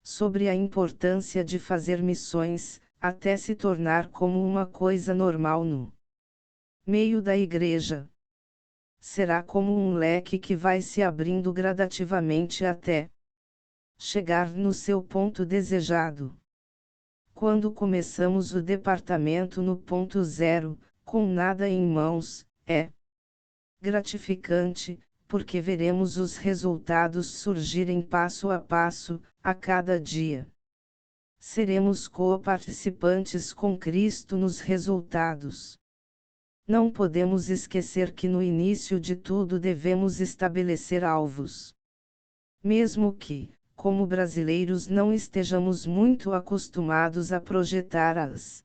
sobre a importância de fazer missões, até se tornar como uma coisa normal no meio da igreja. Será como um leque que vai se abrindo gradativamente até chegar no seu ponto desejado. Quando começamos o departamento no ponto zero, com nada em mãos, é gratificante, porque veremos os resultados surgirem passo a passo, a cada dia. Seremos co-participantes com Cristo nos resultados. Não podemos esquecer que no início de tudo devemos estabelecer alvos. Mesmo que, como brasileiros, não estejamos muito acostumados a projetar as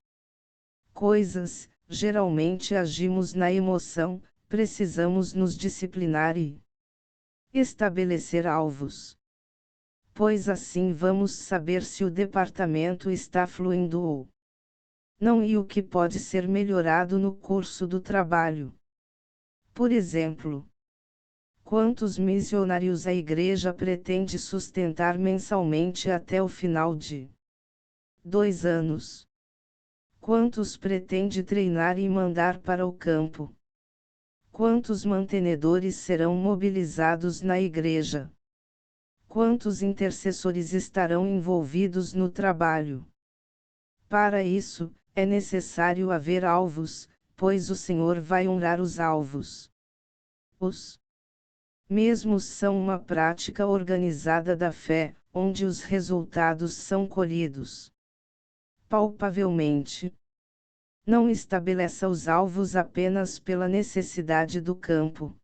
coisas, geralmente agimos na emoção, precisamos nos disciplinar e estabelecer alvos. Pois assim vamos saber se o departamento está fluindo ou não e o que pode ser melhorado no curso do trabalho. Por exemplo, quantos missionários a igreja pretende sustentar mensalmente até o final de 2 anos? Quantos pretende treinar e mandar para o campo? Quantos mantenedores serão mobilizados na igreja? Quantos intercessores estarão envolvidos no trabalho? Para isso, é necessário haver alvos, pois o Senhor vai honrar os alvos. Os mesmos são uma prática organizada da fé, onde os resultados são colhidos palpavelmente. Não estabeleça os alvos apenas pela necessidade do campo.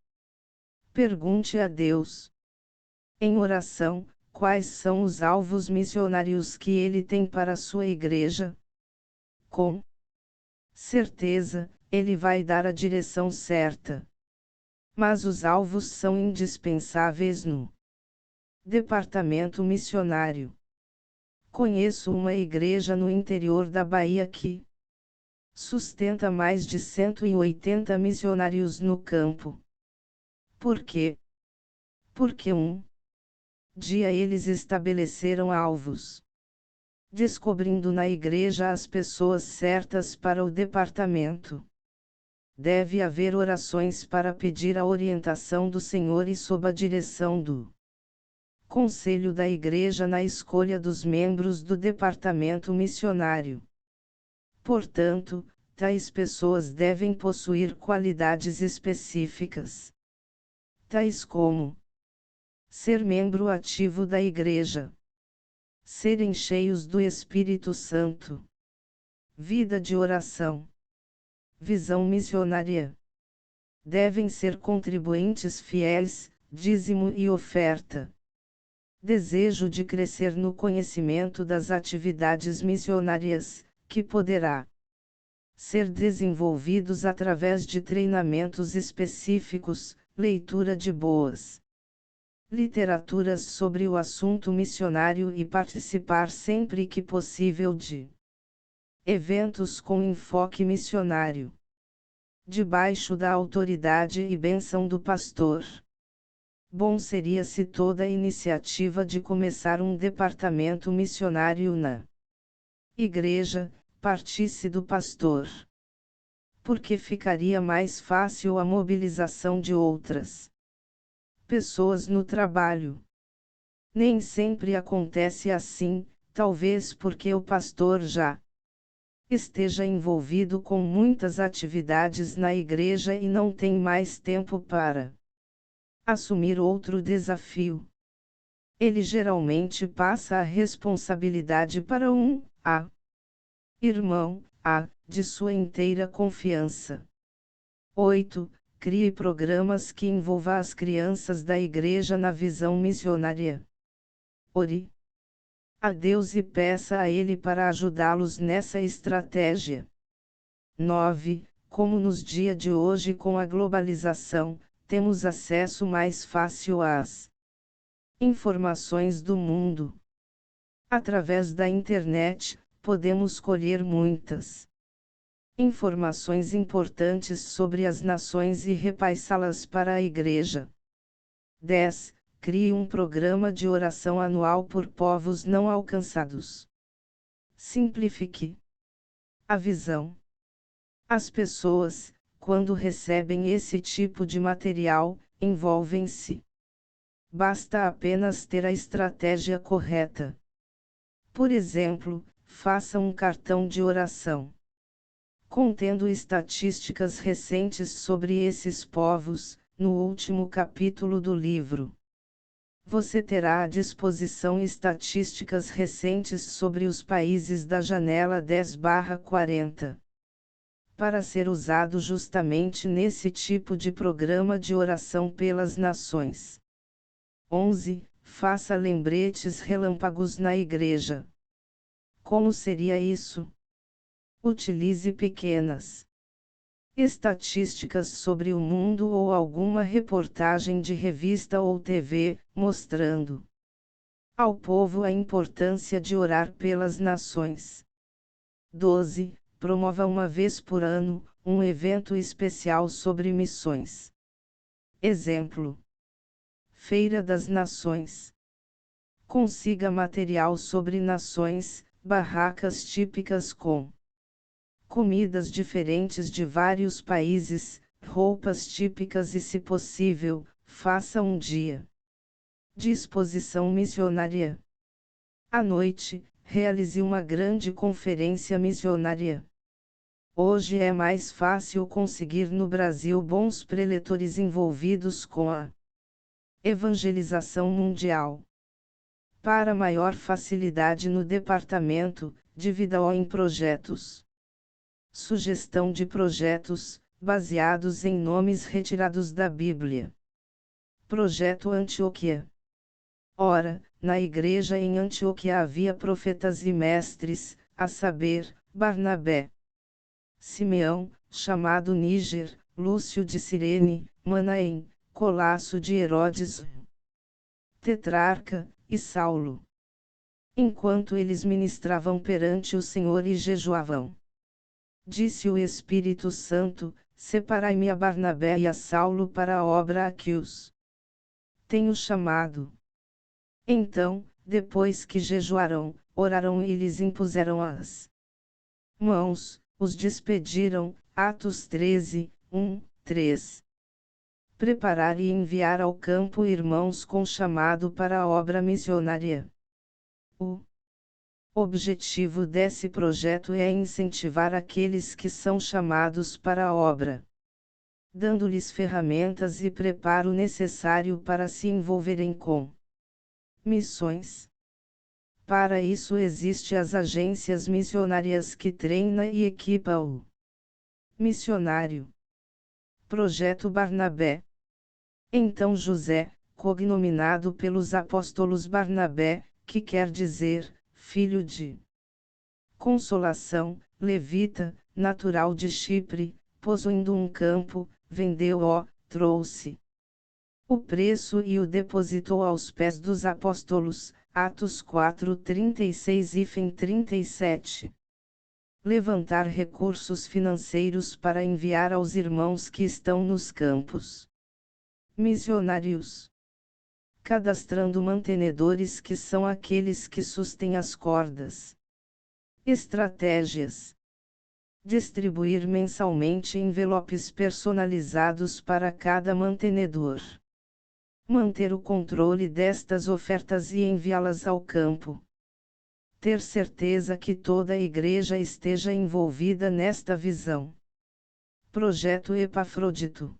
Pergunte a Deus, em oração, quais são os alvos missionários que Ele tem para a sua igreja. Com certeza, Ele vai dar a direção certa. Mas os alvos são indispensáveis no departamento missionário. Conheço uma igreja no interior da Bahia que sustenta mais de 180 missionários no campo. Por quê? Porque um dia eles estabeleceram alvos, descobrindo na igreja as pessoas certas para o departamento. Deve haver orações para pedir a orientação do Senhor e sob a direção do Conselho da Igreja na escolha dos membros do departamento missionário. Portanto, tais pessoas devem possuir qualidades específicas, tais como ser membro ativo da igreja, serem cheios do Espírito Santo, vida de oração, visão missionária, devem ser contribuintes fiéis, dízimo e oferta. Desejo de crescer no conhecimento das atividades missionárias, que poderá ser desenvolvidos através de treinamentos específicos, leitura de boas literaturas sobre o assunto missionário e participar sempre que possível de eventos com enfoque missionário, debaixo da autoridade e bênção do pastor. Bom seria se toda a iniciativa de começar um departamento missionário na igreja partisse do pastor, porque ficaria mais fácil a mobilização de outras pessoas no trabalho. Nem sempre acontece assim, talvez porque o pastor já esteja envolvido com muitas atividades na igreja e não tem mais tempo para assumir outro desafio. Ele geralmente passa a responsabilidade para um irmão de sua inteira confiança. 8. Crie programas que envolvam as crianças da igreja na visão missionária. Ore a Deus e peça a Ele para ajudá-los nessa estratégia. 9. Como nos dias de hoje com a globalização, temos acesso mais fácil às informações do mundo. Através da internet, podemos colher muitas informações importantes sobre as nações e repassá-las para a igreja. 10. Crie um programa de oração anual por povos não alcançados. Simplifique a visão. As pessoas, quando recebem esse tipo de material, envolvem-se. Basta apenas ter a estratégia correta. Por exemplo, faça um cartão de oração contendo estatísticas recentes sobre esses povos, no último capítulo do livro. Você terá à disposição estatísticas recentes sobre os países da janela 10/40. Para ser usado justamente nesse tipo de programa de oração pelas nações. 11. Faça lembretes relâmpagos na igreja. Como seria isso? Utilize pequenas estatísticas sobre o mundo ou alguma reportagem de revista ou TV, mostrando ao povo a importância de orar pelas nações. 12. Promova uma vez por ano, um evento especial sobre missões. Exemplo: Feira das Nações. Consiga material sobre nações, barracas típicas com comidas diferentes de vários países, roupas típicas e, se possível, faça um dia de exposição missionária. À noite, realize uma grande conferência missionária. Hoje é mais fácil conseguir no Brasil bons preletores envolvidos com a evangelização mundial. Para maior facilidade no departamento, divida-o em projetos. Sugestão de projetos, baseados em nomes retirados da Bíblia. Projeto Antioquia. Ora, na igreja em Antioquia havia profetas e mestres, a saber, Barnabé, Simeão, chamado Níger, Lúcio de Cirene, Manaém, Colasso de Herodes, tetrarca, e Saulo. Enquanto eles ministravam perante o Senhor e jejuavam, disse o Espírito Santo: Separai-me a Barnabé e a Saulo para a obra a que os tenho chamado. Então, depois que jejuaram, oraram e lhes impuseram as mãos, os despediram. Atos 13, 3. Preparar e enviar ao campo irmãos com chamado para a obra missionária. O objetivo desse projeto é incentivar aqueles que são chamados para a obra, dando-lhes ferramentas e preparo necessário para se envolverem com missões. Para isso existem as agências missionárias que treinam e equipam o missionário. Projeto Barnabé. Então José, cognominado pelos apóstolos Barnabé, que quer dizer, filho de consolação, levita, natural de Chipre, possuindo um campo, vendeu-o, trouxe o preço e o depositou aos pés dos apóstolos, Atos 4:36 e 37. Levantar recursos financeiros para enviar aos irmãos que estão nos campos missionários. Cadastrando mantenedores, que são aqueles que sustêm as cordas. Estratégias: distribuir mensalmente envelopes personalizados para cada mantenedor. Manter o controle destas ofertas e enviá-las ao campo. Ter certeza que toda a igreja esteja envolvida nesta visão. Projeto Epafrodito.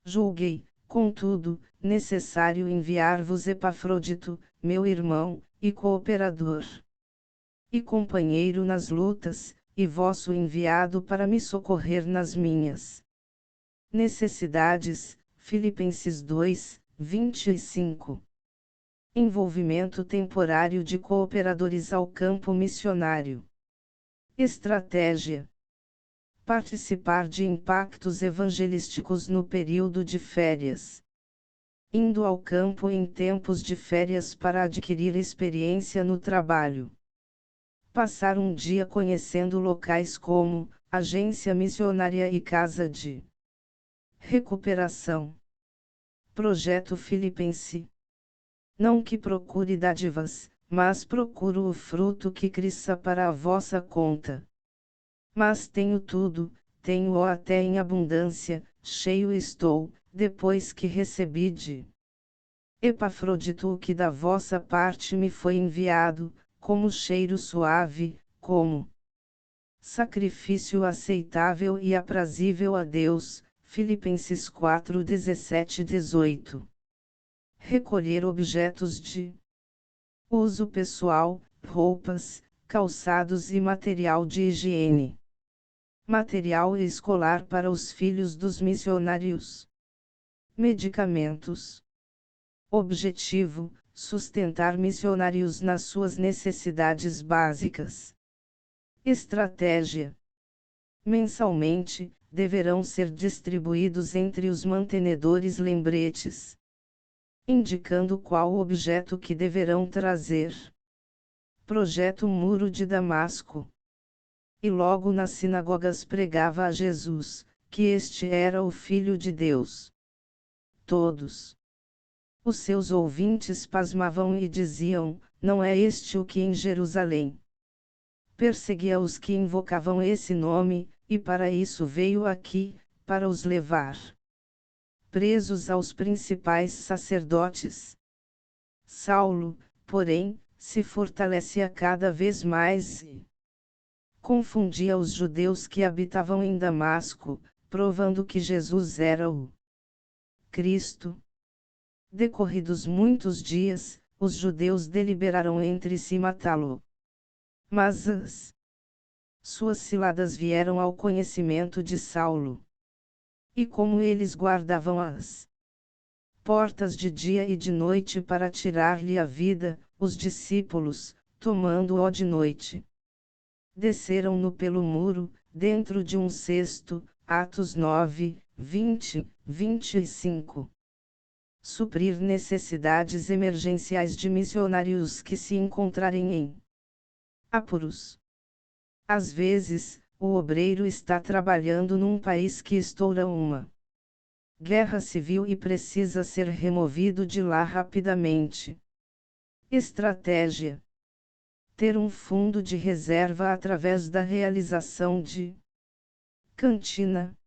Julguei, contudo, necessário enviar-vos Epafrodito, meu irmão, e cooperador, e companheiro nas lutas, e vosso enviado para me socorrer nas minhas necessidades. Filipenses 2:25. Envolvimento temporário de cooperadores ao campo missionário. Estratégia: participar de impactos evangelísticos no período de férias. Indo ao campo em tempos de férias para adquirir experiência no trabalho. Passar um dia conhecendo locais como agência missionária e casa de recuperação. Projeto Filipense. Não que procure dádivas, mas procuro o fruto que cresça para a vossa conta. Mas tenho tudo, tenho-o até em abundância, cheio estou, depois que recebi de Epafrodito o que da vossa parte me foi enviado, como cheiro suave, como sacrifício aceitável e aprazível a Deus. Filipenses 4:17-18. Recolher objetos de uso pessoal, roupas, calçados e material de higiene. Material escolar para os filhos dos missionários. Medicamentos. Objetivo: sustentar missionários nas suas necessidades básicas. Estratégia: mensalmente, deverão ser distribuídos entre os mantenedores lembretes, indicando qual objeto que deverão trazer. Projeto Muro de Damasco. E logo nas sinagogas pregava a Jesus, que este era o Filho de Deus. Todos os seus ouvintes pasmavam e diziam: não é este o que em Jerusalém perseguia os que invocavam esse nome, e para isso veio aqui, para os levar presos aos principais sacerdotes. Saulo, porém, se fortalecia cada vez mais e confundia os judeus que habitavam em Damasco, provando que Jesus era o Cristo. Decorridos muitos dias, os judeus deliberaram entre si matá-lo. Mas as suas ciladas vieram ao conhecimento de Saulo. E como eles guardavam as portas de dia e de noite para tirar-lhe a vida, os discípulos, tomando-o de noite, desceram-no pelo muro, dentro de um cesto. Atos 9:20-25. Suprir necessidades emergenciais de missionários que se encontrarem em apuros. Às vezes, o obreiro está trabalhando num país que estoura uma guerra civil e precisa ser removido de lá rapidamente. Estratégia: ter um fundo de reserva através da realização de cantina,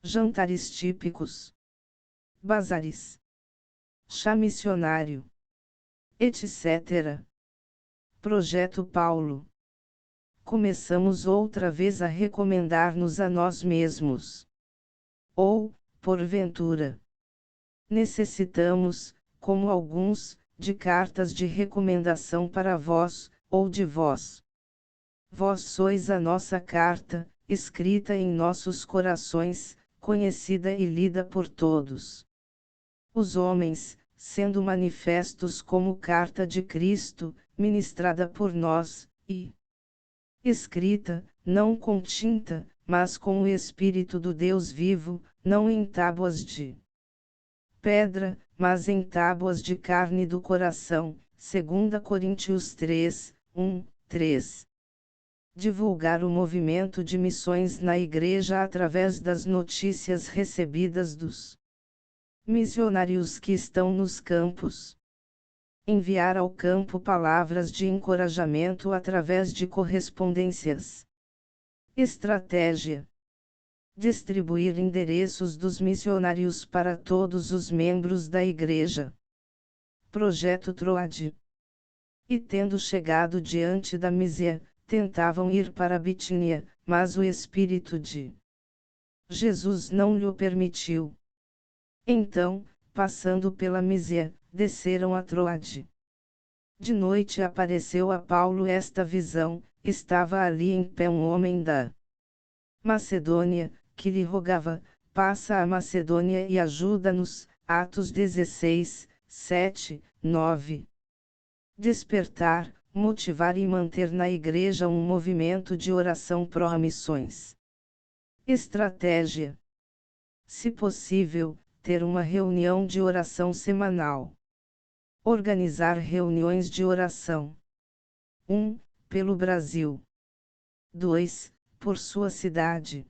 jantares típicos, bazares, chá missionário, etc. Projeto Paulo. Começamos outra vez a recomendar-nos a nós mesmos. Ou, porventura, necessitamos, como alguns, de cartas de recomendação para vós, ou de vós. Vós sois a nossa carta, escrita em nossos corações, conhecida e lida por todos. Os homens, sendo manifestos como carta de Cristo, ministrada por nós, e escrita, não com tinta, mas com o Espírito do Deus vivo, não em tábuas de pedra, mas em tábuas de carne do coração, 2 Coríntios 3, 1, 3. Divulgar o movimento de missões na Igreja através das notícias recebidas dos missionários que estão nos campos. Enviar ao campo palavras de encorajamento através de correspondências. Estratégia: distribuir endereços dos missionários para todos os membros da Igreja. Projeto Troade. E tendo chegado diante da Mísia, tentavam ir para Bitínia, mas o Espírito de Jesus não lhe permitiu. Então, passando pela Mísia, desceram a Troade. De noite apareceu a Paulo esta visão: estava ali em pé um homem da Macedônia, que lhe rogava: passa a Macedônia e ajuda-nos. Atos 16, 7, 9. Despertar, motivar e manter na Igreja um movimento de oração pró-missões. Estratégia: se possível, ter uma reunião de oração semanal. Organizar reuniões de oração. 1. Pelo Brasil. 2. Por sua cidade.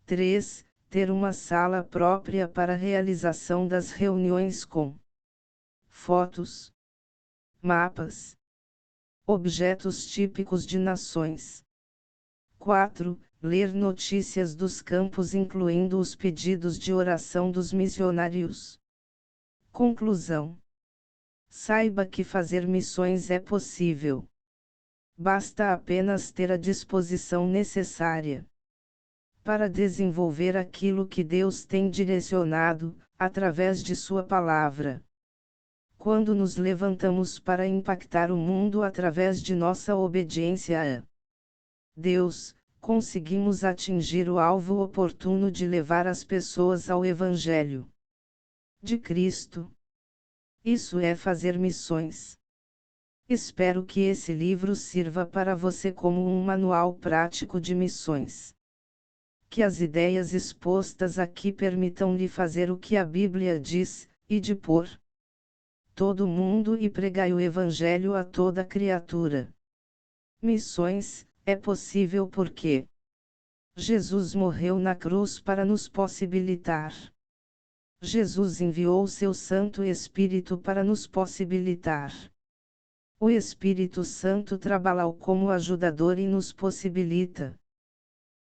3. Ter uma sala própria para a realização das reuniões com fotos, mapas, objetos típicos de nações. 4. Ler notícias dos campos incluindo os pedidos de oração dos missionários. Conclusão: saiba que fazer missões é possível. Basta apenas ter a disposição necessária para desenvolver aquilo que Deus tem direcionado, através de Sua palavra. Quando nos levantamos para impactar o mundo através de nossa obediência a Deus, conseguimos atingir o alvo oportuno de levar as pessoas ao Evangelho de Cristo. Isso é fazer missões. Espero que esse livro sirva para você como um manual prático de missões. Que as ideias expostas aqui permitam-lhe fazer o que a Bíblia diz: ide por todo mundo e pregai o Evangelho a toda criatura. Missões é possível porque Jesus morreu na cruz para nos possibilitar. Jesus enviou seu Santo Espírito para nos possibilitar. O Espírito Santo trabalha como ajudador e nos possibilita